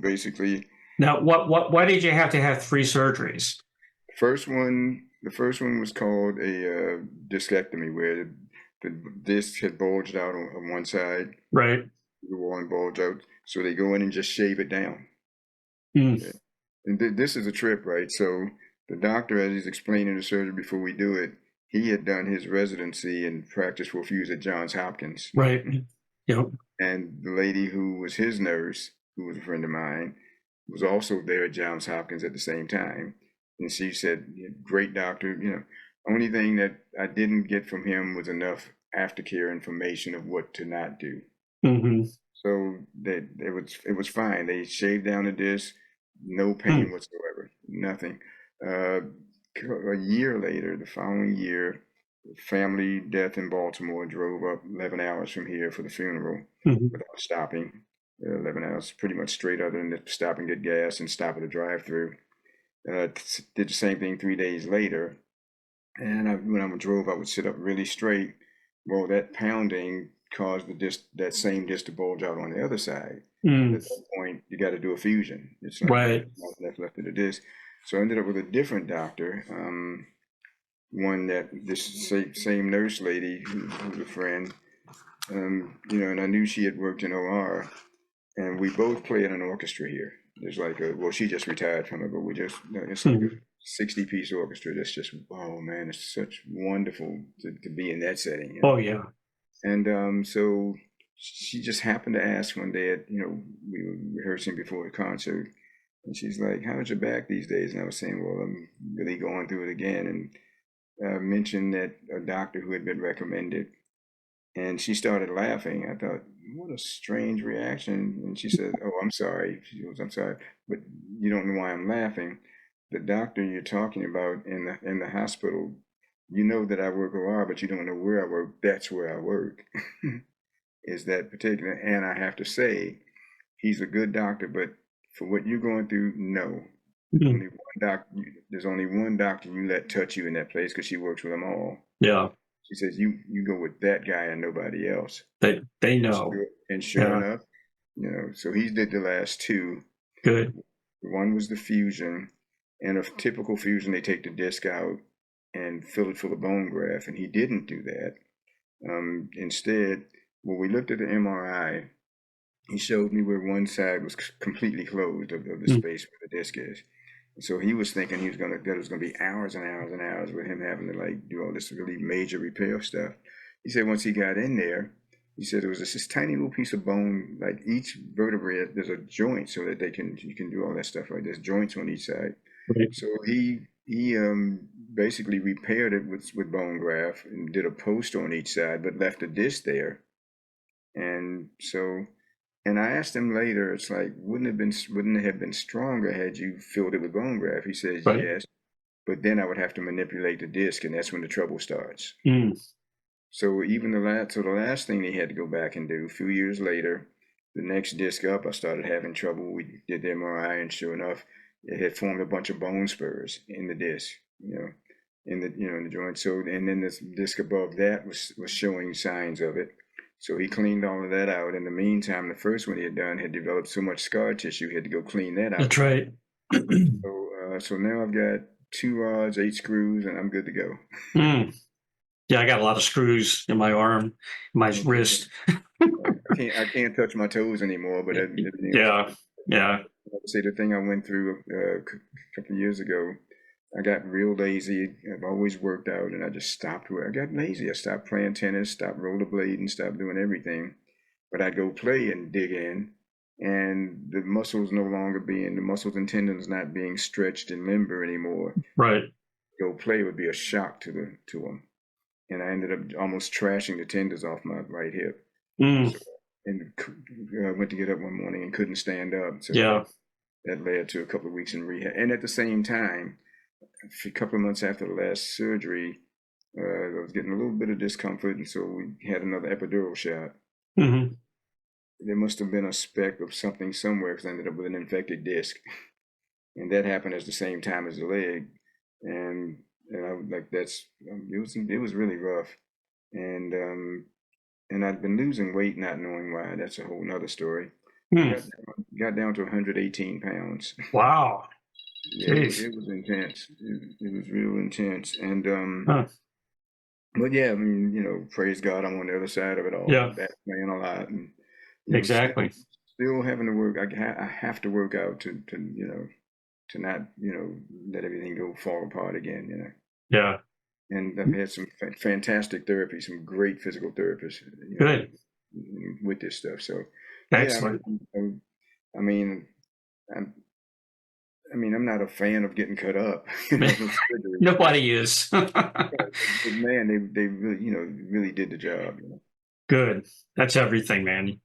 Basically, Now, why did you have to have 3 surgeries? the first one was called a discectomy, where the disc had bulged out on one side, Right. the wall and bulged out. So they go in and just shave it down. Mm. Okay. And this is a trip, right? So the doctor, as he's explaining the surgery before we do it, he had done his residency and practice for a few years at Johns Hopkins. Right. Yep. And the lady who was his nurse, who was a friend of mine, was also there at Johns Hopkins at the same time. And she said, great doctor. Only thing that I didn't get from him was enough aftercare information of what to not do. Mm-hmm. So that it was fine. They shaved down the disc, no pain whatsoever, nothing. A year later, the following year, family death in Baltimore, drove up 11 hours from here for the funeral without stopping. 11 hours, pretty much straight, other than to stop and get gas and stop at a drive-through. Did the same thing 3 days later. And when I drove, I would sit up really straight. Well, that pounding caused the disc, that same disc to bulge out on the other side. Mm. At that point, you got to do a fusion. It's like Right. left of the disc. So I ended up with a different doctor, one that this same nurse lady who was a friend, you know, and I knew she had worked in OR, and we both play in an orchestra here. There's like well, she just retired from it, but we just, it's like a 60-piece orchestra. That's just, oh man, it's such wonderful to be in that setting. You know? Oh yeah. And so she just happened to ask one day at, you know, we were rehearsing before the concert, and she's like, how's your back these days? And I was saying, well, I'm really going through it again. And mentioned that a doctor who had been recommended, and she started laughing. I thought, what a strange reaction. And she said, oh, I'm sorry. She goes, I'm sorry, but you don't know why I'm laughing. The doctor you're talking about in the hospital, you know that I work OR, but you don't know where I work. That's where I work. Is that particular? And I have to say, he's a good doctor, but for what you're going through, no. Only one there's only one doctor you let touch you in that place, because she works with them all. Yeah. She says, you go with that guy and nobody else. They know. And sure enough, you know, so he did the last two. Good. One was the fusion, and a typical fusion, they take the disc out and fill it full of bone graft, and he didn't do that. Instead, when we looked at the MRI, he showed me where one side was completely closed of the space where the disc is. So he was thinking that it was gonna be hours and hours and hours with him having to like do all this really major repair stuff. He said once he got in there, he said it was just this tiny little piece of bone, like each vertebrae, there's a joint so that you can do all that stuff. Like there's joints on each side. Right. So he basically repaired it with bone graft and did a post on each side, but left a disc there. And so. And I asked him later, it's like, wouldn't it have been stronger had you filled it with bone graft? He says, right. Yes, but then I would have to manipulate the disc, and that's when the trouble starts. So even the last thing they had to go back and do, a few years later, the next disc up, I started having trouble. We did the MRI, and sure enough, it had formed a bunch of bone spurs in the disc, in the joint. So, and then this disc above that was showing signs of it. So he cleaned all of that out. In the meantime, the first one he had done had developed so much scar tissue, he had to go clean that out. That's right. So now I've got 2 rods, 8 screws, and I'm good to go. Yeah, I got a lot of screws in my arm, my wrist. I can't touch my toes anymore. But yeah. Say the thing I went through a couple of years ago. I got real lazy. I've always worked out, and I just stopped. I got lazy. I stopped playing tennis, stopped rollerblading, stopped doing everything. But I'd go play and dig in, and the muscles the muscles and tendons not being stretched and limber anymore. Right. Go play would be a shock to them, and I ended up almost trashing the tendons off my right hip. So, and I went to get up one morning and couldn't stand up. So that led to a couple of weeks in rehab, and at the same time, a couple of months after the last surgery, I was getting a little bit of discomfort, and so we had another epidural shot. There must have been a speck of something somewhere, because I ended up with an infected disc, and that happened at the same time as the leg, and I was like, it was really rough, and I'd been losing weight, not knowing why. That's a whole nother story. Got down to 118 pounds. Wow. Yeah, it was intense. It was real intense, and but yeah, I mean, praise God, I'm on the other side of it all. Yeah, Back playing a lot, and exactly. Still having to work. I have to work out to not let everything go fall apart again. Yeah. And I've had some fantastic therapy, some great physical therapists. Good. With this stuff. So excellent. Yeah, I'm not a fan of getting cut up. Nobody is. But man, they really, really did the job. Good. That's everything, man.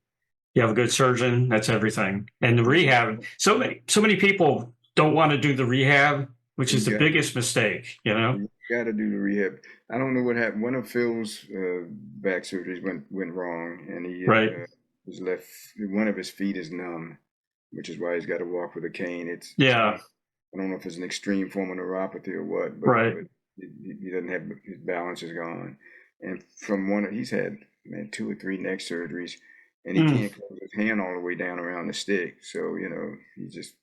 You have a good surgeon. That's everything. And the rehab. So many people don't want to do the rehab, which is the biggest mistake. You got to do the rehab. I don't know what happened. One of Phil's back surgeries went wrong, and he was left. One of his feet is numb, which is why he's got to walk with a cane. I don't know if it's an extreme form of neuropathy or what, but he doesn't have, his balance is gone. And from he's had man, 2 or 3 neck surgeries, and he can't close his hand all the way down around the stick. So, you know, he just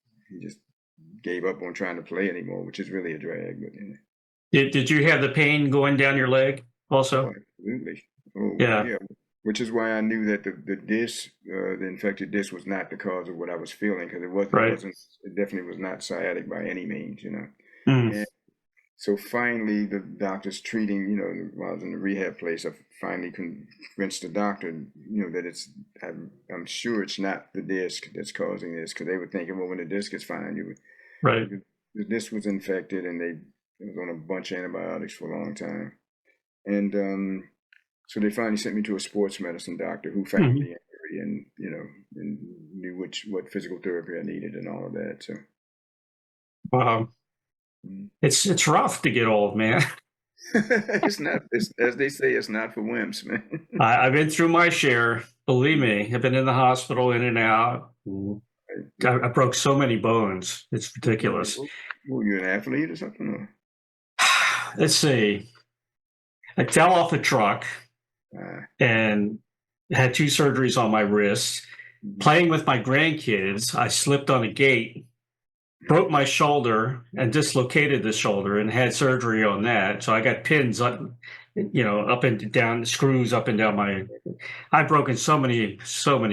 gave up on trying to play anymore, which is really a drag. But you know. Did you have the pain going down your leg also? Oh, absolutely. Oh, Yeah. Which is why I knew that the disc, the infected disc, was not the cause of what I was feeling, because Right. it definitely was not sciatic by any means, you know. Mm. And so finally, the doctor's treating, you know, while I was in the rehab place, I finally convinced the doctor, you know, that I'm sure it's not the disc that's causing this, because they were thinking, well, when the disc is fine, Right. the disc was infected, and it was on a bunch of antibiotics for a long time. And so they finally sent me to a sports medicine doctor who found the injury and, you know, and knew what physical therapy I needed and all of that. So it's rough to get old, man. it's not, as they say, it's not for wimps, man. I've been through my share. Believe me, I've been in the hospital, in and out. I broke so many bones. It's ridiculous. Were you an athlete or something? Or? Let's see. I fell off a truck and had 2 surgeries on my wrists. Playing with my grandkids, I slipped on a gate, broke my shoulder and dislocated the shoulder and had surgery on that. So I got pins up, you know, up and down, screws up and down I've broken so many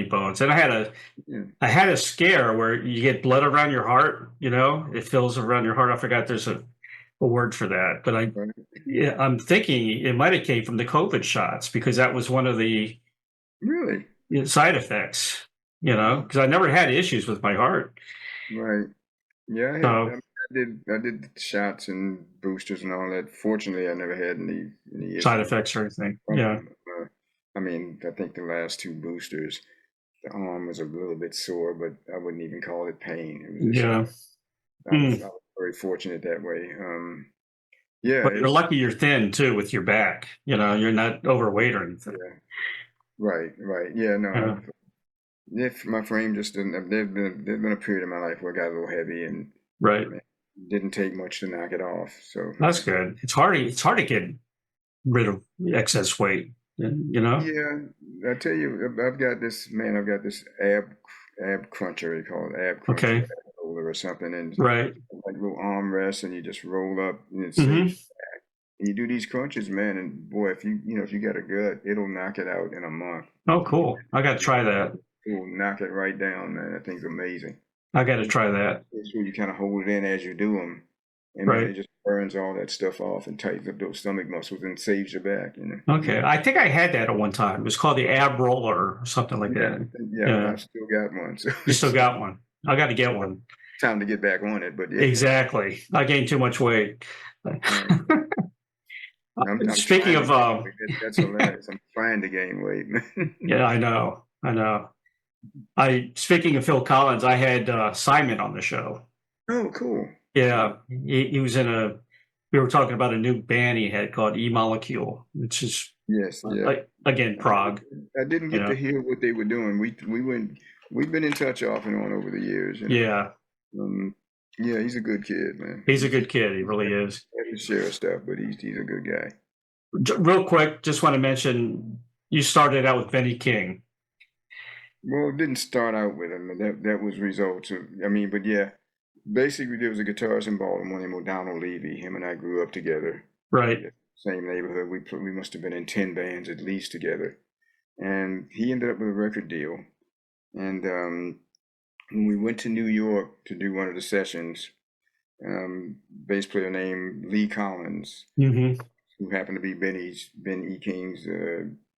bones. And I had a scare where you get blood around your heart, you know, it fills around your heart. I forgot there's a word for that, but I'm thinking it might have came from the COVID shots, because that was one of the really side effects, you know, because I never had issues with my heart. Right. Yeah, I did shots and boosters and all that. Fortunately, I never had any side effects or anything. Yeah. I mean, I think the last 2 boosters, the arm was a little bit sore, but I wouldn't even call it pain. It was just, I was very fortunate that way. But you're lucky you're thin too with your back. You know, you're not overweight or anything. Yeah. Right. Yeah, no. If my frame just didn't, there's been a period in my life where I got a little heavy and didn't take much to knock it off. So that's good. It's hard to get rid of excess weight, you know? Yeah, I tell you, I've got this ab cruncher, they call it ab cruncher, Okay. ab roller or something, and right, like little arm rests, and you just roll up and it's and you do these crunches, man, and boy, if you got a gut, it'll knock it out in a month. Oh, cool! I got to try that. It will knock it right down, man. That thing's amazing. I got to try that. So you kind of hold it in as you do them, and man, it just burns all that stuff off and tightens up those stomach muscles and saves your back. You know. Okay, I think I had that at one time. It was called the ab roller or something like that. Yeah, I still got one. So. You still got one? I got to get one. Time to get back on it, but yeah. Exactly. I gained too much weight. Speaking of, that's hilarious. I'm trying to gain weight, man. Yeah, I know. Speaking of Phil Collins, I had Simon on the show. Oh, cool. Yeah, he was we were talking about a new band he had called E Molecule, which is again PROG. I didn't get to hear what they were doing. We've been in touch off and on over the years. Yeah. Yeah, he's a good kid, man. He's a good kid. He really is. I have to share stuff, but he's a good guy. Real quick, just want to mention you started out with Benny King. Well, it didn't start out with him. That was results of. But yeah, basically there was a guitarist in Baltimore named O'Donnell Levy. Him and I grew up together. Right. Same neighborhood. We must have been in 10 bands at least together, and he ended up with a record deal, and. When we went to New York to do one of the sessions, bass player named Lee Collins, who happened to be Ben E. King's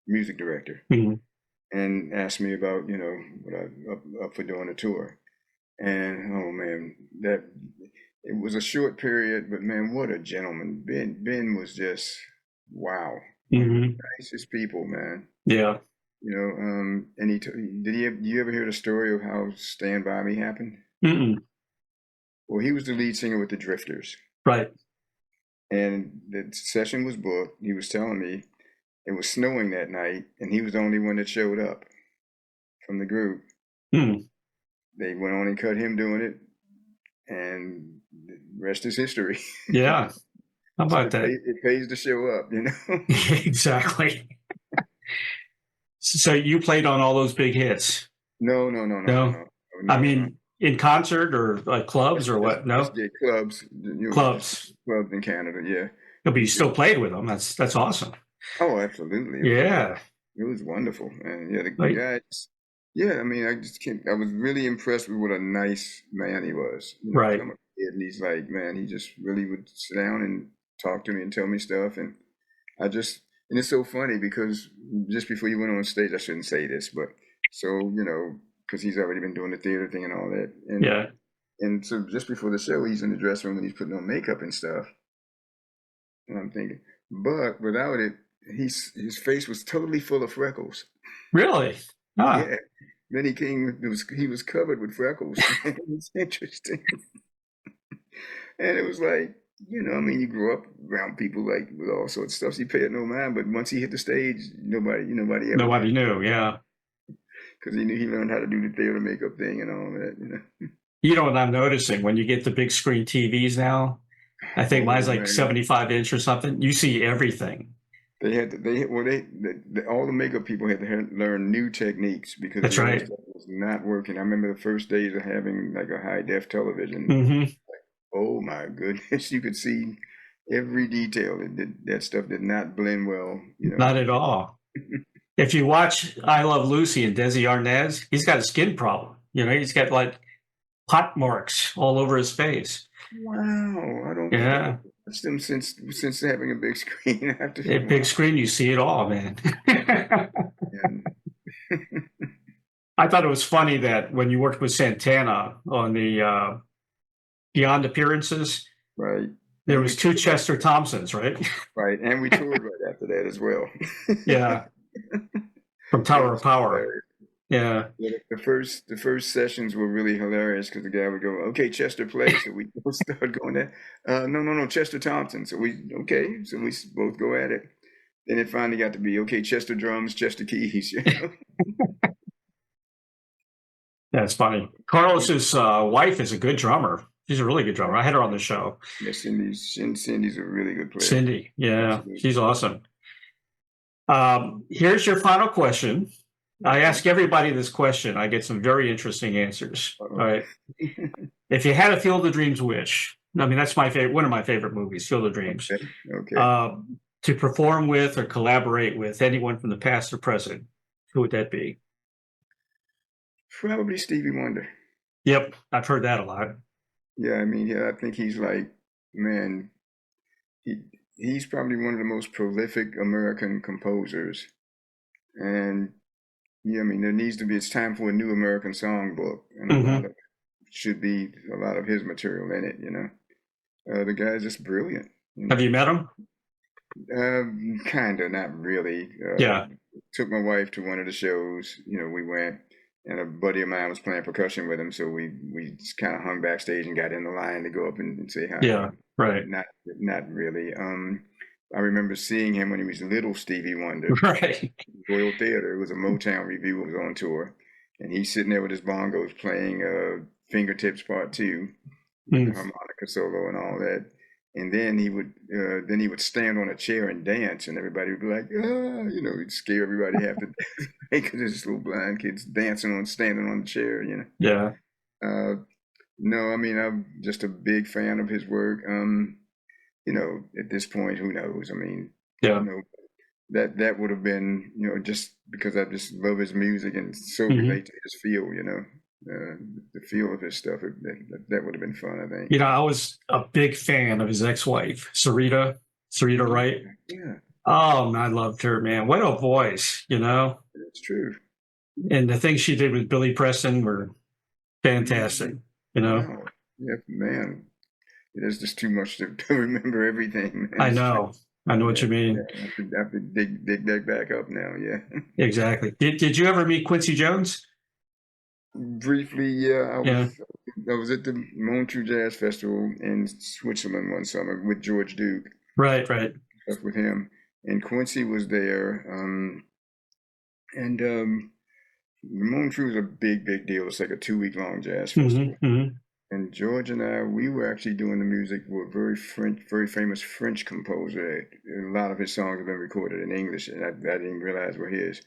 music director, and asked me about, what I up for doing a tour. And oh man, that it was a short period, but man, what a gentleman. Ben was just wow. Nicest people, man. Yeah. And do you ever hear the story of how Stand By Me happened? Well, he was the lead singer with the Drifters. Right. And the session was booked. He was telling me it was snowing that night, and he was the only one that showed up from the group. They went on and cut him doing it, and the rest is history. Yeah. How about that? It pays to show up, Exactly. So you played on all those big hits? No. I mean, in concert or like clubs or what? No, Yeah, clubs. clubs. Clubs in Canada. Yeah. But you still played with them. That's awesome. Oh, absolutely. Yeah. It was wonderful, and yeah, the Like, guys. Yeah, I mean, I just can't. I was really impressed with what a nice man he was. right. I'm a kid, and he's like, man, he just really would sit down and talk to me and tell me stuff, and and it's so funny because just before you went on stage, I shouldn't say this, but so because he's already been doing the theater thing and all that, Yeah. and so just before the show, he's in the dressing room and he's putting on makeup and stuff, and I'm thinking, but without it, his face was totally full of freckles. Really? Ah. Yeah. Then he was covered with freckles. It was interesting. And it was like, I mean, you grew up around people like with all sorts of stuff, so you pay it no mind. But once he hit the stage, nobody ever. Nobody knew. Yeah. Because he learned how to do the theater makeup thing and all that. You know what I'm noticing when you get the big screen TVs now? I think mine's like 75 inch or something. You see everything. They all the makeup people had to learn new techniques because That's right. Stuff was not working. I remember the first days of having like a high def television. Mm-hmm. Oh my goodness, you could see every detail. That stuff did not blend well. Not at all. If you watch I Love Lucy and Desi Arnaz, he's got a skin problem. He's got like pot marks all over his face. Wow, I don't. Yeah. Watched them since having a big screen. Big screen, you see it all, man. I thought it was funny that when you worked with Santana on the Beyond Appearances, right? There was two Chester Thompsons, right? Right, and we toured right after that as well. Yeah, from Tower of Power. Hilarious. Yeah. The first sessions were really hilarious because the guy would go, "Okay, Chester, play." So we both start going there. No, Chester Thompson. So we both go at it. Then it finally got to be, okay, Chester drums, Chester keys. That's funny. Carlos's wife is a good drummer. She's a really good drummer. I had her on the show. Yeah, Cindy's a really good player. Cindy, yeah, absolutely. She's awesome. Here's your final question. I ask everybody this question. I get some very interesting answers. All right. If you had a Field of Dreams wish, I mean, that's my favorite, one of my favorite movies, Field of Dreams. Okay. To perform with or collaborate with anyone from the past or present, who would that be? Probably Stevie Wonder. Yep, I've heard that a lot. Yeah, I mean, I think he's like, man, he's probably one of the most prolific American composers. And yeah, I mean, it's time for a new American songbook, and a lot of should be a lot of his material in it. The guy's just brilliant. Have you met him? Kinda, not really. Yeah. Took my wife to one of the shows. We went, and a buddy of mine was playing percussion with him, so we just kind of hung backstage and got in the line to go up and say hi. Yeah, right. Not really. I remember seeing him when he was little Stevie Wonder. Right. Royal Theater. It was a Motown review. It was on tour, and he's sitting there with his bongos playing Fingertips Part 2, the harmonica solo and all that. And then he would stand on a chair and dance, and everybody would be like, he'd scare everybody half to death because there's this little blind kids standing on the chair, Yeah. No, I mean, I'm just a big fan of his work. At this point, who knows? I mean, yeah. That would have been, just because I just love his music and so relate to his feel, the feel of his stuff. That would have been fun, I think. I was a big fan of his ex-wife, Sarita Wright. Yeah. Oh, I loved her, man. What a voice, It's true. And the things she did with Billy Preston were fantastic, Wow. Yeah, man. There's just too much to remember everything, man. I know what you mean. Yeah, I have to dig that back up now, yeah. Exactly. Did you ever meet Quincy Jones? Briefly, yeah. I was at the Montreux Jazz Festival in Switzerland one summer with George Duke. Right. With him. And Quincy was there. The Montreux is a big deal. It's like a 2-week-long jazz festival. And George and I, we were actually doing the music for a very famous French composer. A lot of his songs have been recorded in English, and I didn't realize were his.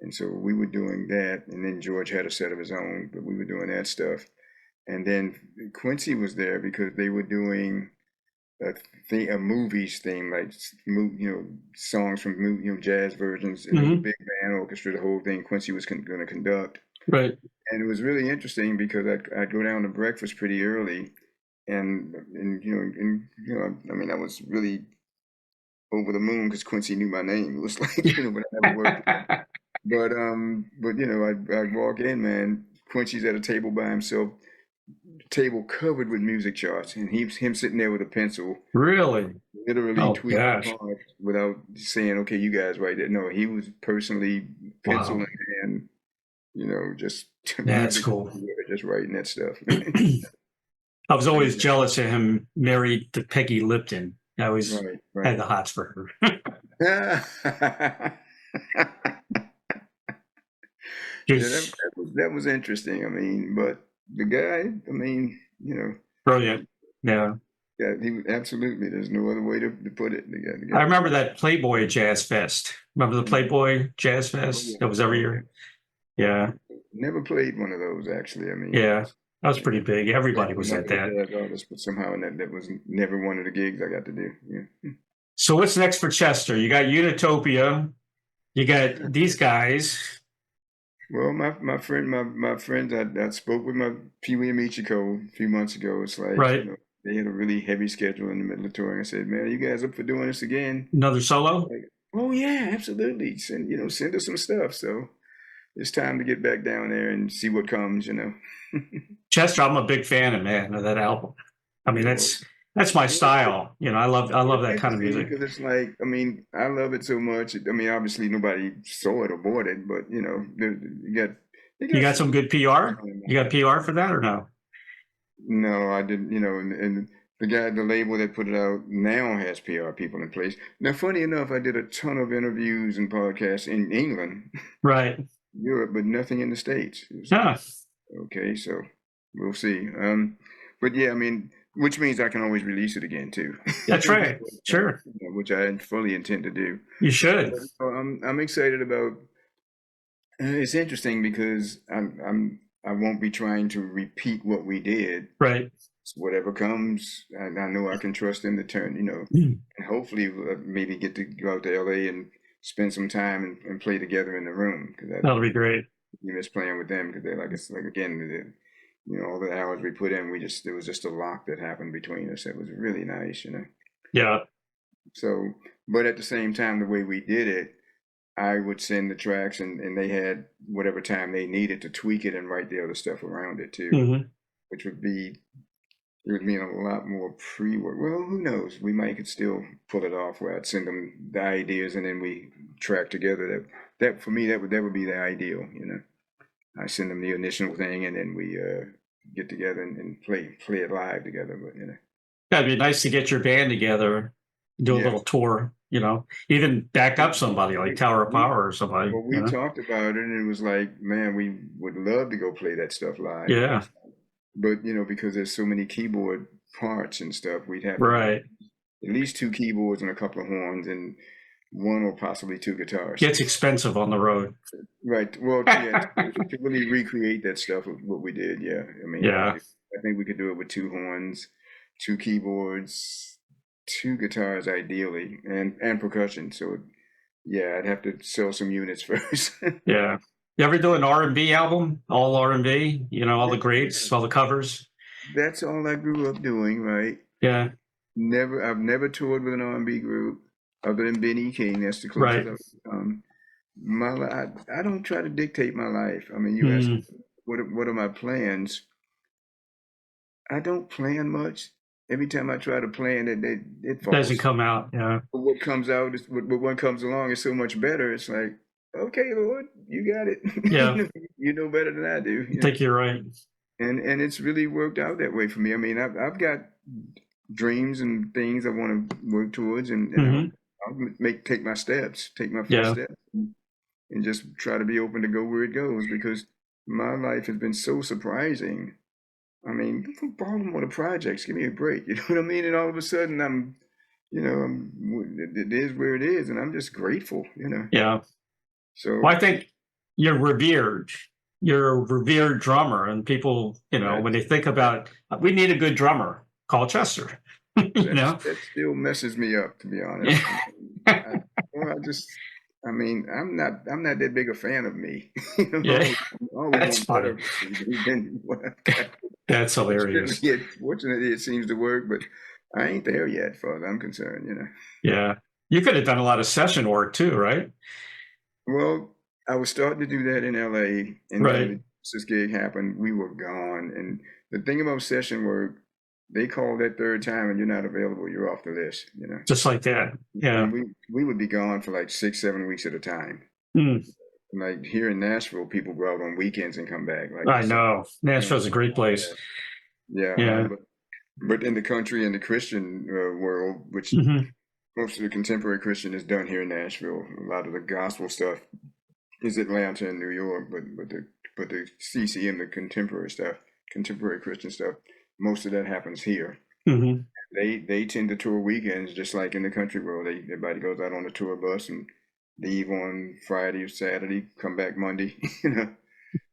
And so we were doing that, and then George had a set of his own, but we were doing that stuff. And then Quincy was there because they were doing a movies theme, like songs from jazz versions, and it was a big band orchestra, the whole thing. Quincy was going to conduct, Right. and it was really interesting because I'd go down to breakfast pretty early, and I mean, I was really over the moon because Quincy knew my name. It was like but I never worked. But I'd walk in, man. Quincy's at a table by himself, table covered with music charts, and him sitting there with a pencil, Really? literally tweaking hard without saying, "Okay, you guys right there." No, he was personally pencil in hand, just that's cool. Just writing that stuff. I was always jealous of him married to Peggy Lipton. I always had the hots for her. That was interesting. I mean, but the guy, I mean, brilliant. Yeah. Yeah, he absolutely. There's no other way to put it. I remember that Playboy Jazz Fest. Remember the Playboy Jazz Fest? That was every year. Yeah. Never played one of those, actually. I mean, yeah, that was pretty big. Everybody was at that. Artist, but somehow that was never one of the gigs I got to do. Yeah. So what's next for Chester? You got Unitopia. You got these guys. Well, my friends, I spoke with my Pee Wee and Michiko a few months ago. It's like, they had a really heavy schedule in the middle of touring. I said, "Man, are you guys up for doing this again? Another solo?" Like, oh yeah, absolutely. Send us some stuff. So it's time to get back down there and see what comes. Chester, I'm a big fan of that album. I mean, that's my style. I love that kind of music. Because it's like, I mean, I love it so much. I mean, obviously nobody saw it or bought it, but you got some good PR. You got PR for that or no? No, I didn't. And the label that put it out now has PR people in place. Now, funny enough, I did a ton of interviews and podcasts in England, right, Europe, but nothing in the States. Okay, so we'll see. But yeah, I mean, which means I can always release it again too. That's right. Sure. Which I fully intend to do. You should. So, I'm excited about. It's interesting because I won't be trying to repeat what we did. Right. So whatever comes, I know I can trust them to turn. And hopefully maybe get to go out to LA and spend some time and play together in the room. That'll be great. You miss playing with them because it's like again. All the hours we put in, there was just a lock that happened between us. It was really nice, Yeah. So, but at the same time, the way we did it, I would send the tracks and they had whatever time they needed to tweak it and write the other stuff around it too, which would mean a lot more pre-work. Well, who knows? We could still pull it off where I'd send them the ideas and then we track together. That for me, that would be the ideal, I send them the initial thing, and then we get together and play it live together. But it'd be nice to get your band together, do a little tour. Even back up somebody like Tower of Power or somebody. Well, we talked about it, and it was like, man, we would love to go play that stuff live. Yeah. But because there's so many keyboard parts and stuff, we'd have at least 2 keyboards and a couple of horns and 1 or possibly 2 guitars. Gets expensive on the road. Right. Well, to really recreate that stuff of what we did, yeah. I mean, I think we could do it with 2 horns, 2 keyboards, 2 guitars ideally, and percussion. So, yeah, I'd have to sell some units first. Yeah. You ever do an R&B album? All R&B? All the greats, all the covers? That's all I grew up doing, right? Yeah. I've never toured with an R&B group. Other than Benny King, that's the closest I've come. I don't try to dictate my life. I mean, you ask what are my plans? I don't plan much. Every time I try to plan, it falls. Doesn't come out. Yeah. But what comes out is what comes along is so much better. It's like, okay, Lord, you got it. Yeah. You know better than I do. I think you're right. And it's really worked out that way for me. I mean, I've got dreams and things I want to work towards, and I'll take my steps, take my first steps, and just try to be open to go where it goes, because my life has been so surprising. I mean, from Baltimore to projects, give me a break. You know what I mean? And all of a sudden, it is where it is, and I'm just grateful. Yeah. So well, I think you're revered. You're a revered drummer, and people, when they think about, we need a good drummer, call Chester. That still messes me up, to be honest. I'm not that big a fan of me. Yeah, always that's funny. That's hilarious. Fortunately, it seems to work, but I ain't there yet, as far as I'm concerned. Yeah, you could have done a lot of session work too, right? Well, I was starting to do that in LA, and right. then this gig happened. We were gone, and the thing about session work, they call that third time and you're not available, you're off the list, Just like that. Yeah. And we would be gone for like 6-7 weeks at a time. Like here in Nashville, people go out on weekends and come back. I know. Nashville's a great place. Yeah. But in the country and the Christian world, which most of the contemporary Christian is done here in Nashville, a lot of the gospel stuff is Atlanta and New York, but the CCM, the contemporary Christian stuff, most of that happens here. They tend to tour weekends, just like in the country world. Everybody goes out on a tour bus and leave on Friday or Saturday, come back Monday,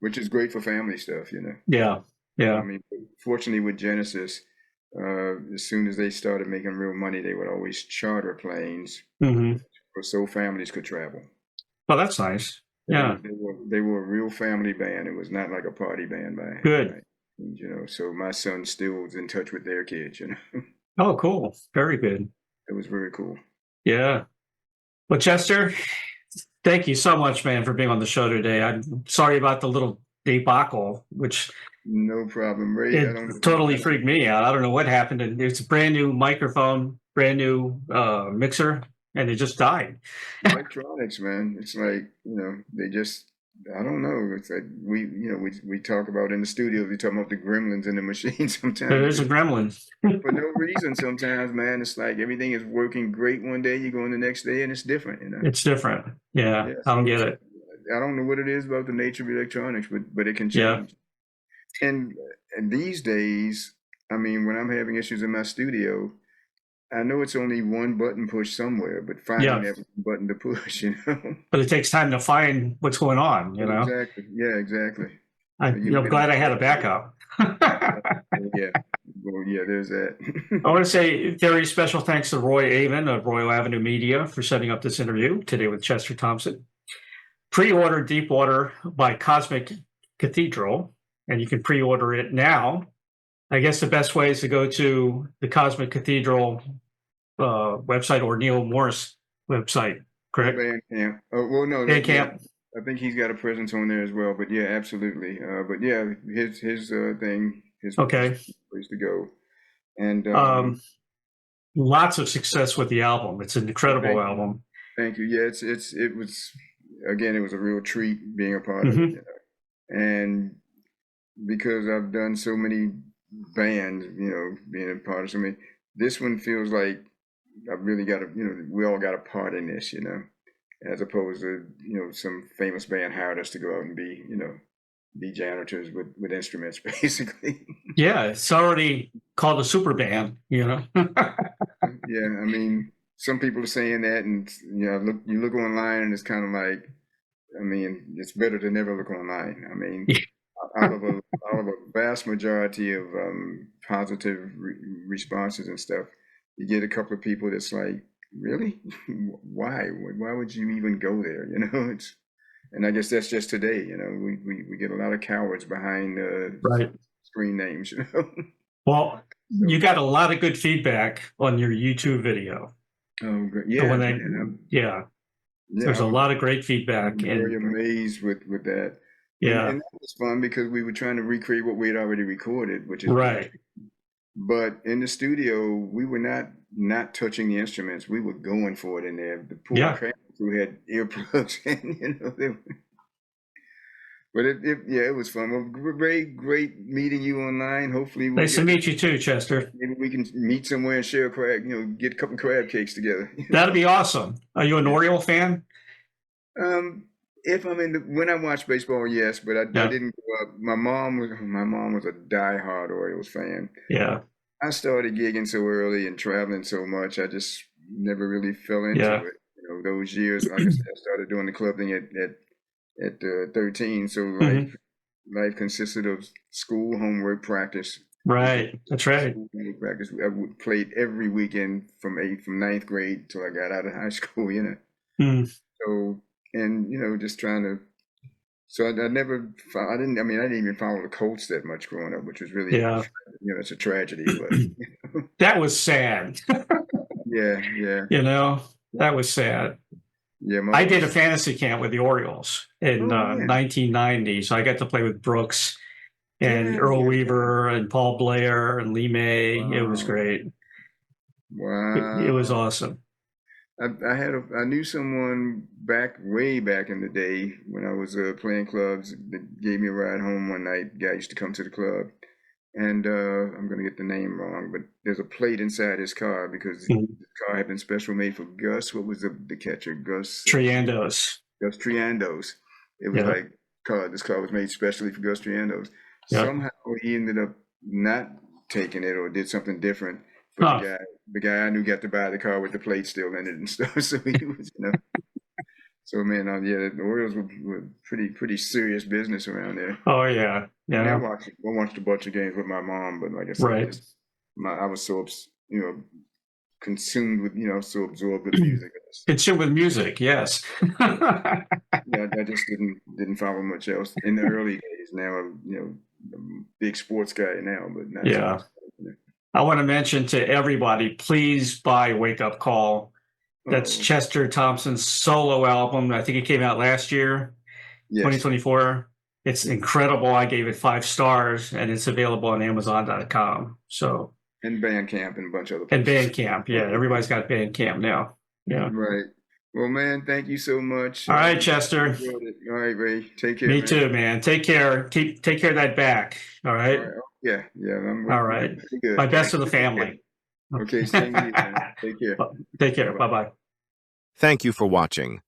which is great for family stuff, Yeah. I mean, fortunately with Genesis, as soon as they started making real money, they would always charter planes so families could travel. Well, that's nice. Yeah. They were a real family band. It was not like a party band by Good. So my son still is in touch with their kids, Oh, cool. Very good. It was very cool. Yeah. Well, Chester, thank you so much, man, for being on the show today. I'm sorry about the little debacle, which no problem, Ray. It totally freaked me out. I don't know what happened. And it's a brand new microphone, brand new mixer, and it just died. Electronics, man. It's like, they just, I don't know. It's like we talk about in the studio, we talk about the gremlins in the machine sometimes. There's a gremlin. For no reason sometimes, man. It's like everything is working great one day, you go in the next day and it's different, It's different. Yeah, I don't get it. I don't know what it is about the nature of electronics, but it can change. Yeah. And these days, I mean, when I'm having issues in my studio, I know it's only one button push somewhere, but finding that button to push, But it takes time to find what's going on, Exactly. Yeah, exactly. I'm glad I had a backup. Yeah. Well, yeah, there's that. I want to say very special thanks to Roy Avon of Royal Avenue Media for setting up this interview today with Chester Thompson. Pre-order Deepwater by Cosmic Cathedral, and you can pre-order it now. I guess the best way is to go to the Cosmic Cathedral website or Neal Morse website, correct? Bandcamp. Oh, well, no. Bandcamp. I think he's got a presence on there as well, but yeah, absolutely. But yeah, his thing, his place to go. And lots of success with the album. It's an incredible album. Thank you. Yeah, it was a real treat being a part of it. And because I've done so many bands, being a part of so many, this one feels like I've really got we all got a part in this, as opposed to, some famous band hired us to go out and be janitors with instruments, basically. Yeah, it's already called a super band, Yeah, I mean, some people are saying that, and you look online, and it's kind of like, I mean, it's better to never look online. I mean, out of a vast majority of positive responses and stuff, you get a couple of people that's like, really? Why would you even go there? And I guess that's just today. We get a lot of cowards behind screen names. Well, you got a lot of good feedback on your YouTube video. Oh, great. Yeah. There's a lot of great feedback. I'm very amazed with that. Yeah. And that was fun because we were trying to recreate what we had already recorded, which is right. But in the studio, we were not touching the instruments. We were going for it in there. The poor crowd who had earplugs in, But it was fun. Well, great meeting you online. Hopefully, nice to meet you too, Chester. Maybe we can meet somewhere and share get a couple of crab cakes together. That'd be awesome. Are you an Oriole fan? If I'm when I watch baseball, yes, but I didn't grow up. My mom was a diehard Orioles fan. Yeah. I started gigging so early and traveling so much, I just never really fell into it. Those years, like I said, I started doing the club thing at at 13. So life consisted of school, homework, practice. Right. That's right. School, homework, practice. I played every weekend from ninth grade till I got out of high school. So, and just trying to. So I didn't even follow the Colts that much growing up, which was really, it's a tragedy. But that was sad. yeah. That was sad. Yeah, I did a fantasy camp with the Orioles in 1990, so I got to play with Brooks and Earl Weaver and Paul Blair and Lee May. Wow. It was great. Wow, it was awesome. I knew someone way back in the day when I was playing clubs that gave me a ride home one night. Guy used to come to the club, and I'm gonna get the name wrong, but there's a plate inside his car because the car had been special made for Gus. What was the catcher? Gus Triandos. Gus Triandos. It was like this car was made specially for Gus Triandos. Somehow he ended up not taking it or did something different. But the guy I knew got to buy the car with the plate still in it and stuff. So he was, So man, the Orioles were pretty serious business around there. Oh yeah. I watched a bunch of games with my mom, but like I said, I was so consumed with so absorbed with music. Consumed with music, yes. I just didn't follow much else in the early days. Now I'm a big sports guy now, but not so much. I want to mention to everybody, please buy Wake Up Call. That's Chester Thompson's solo album. I think it came out last year, 2024. It's incredible. I gave it 5 stars, and it's available on Amazon.com. So and Bandcamp and a bunch of other places. And Bandcamp, everybody's got Bandcamp now. Yeah. Right. Well, man, thank you so much. All right, Chester. All right, Ray. Take care. Me too, man. Take care. Take care of that back. All right. All right. Yeah. All right. Good. My best to the family. Okay, same to you, man. Take care. Take care. Bye-bye. Thank you for watching.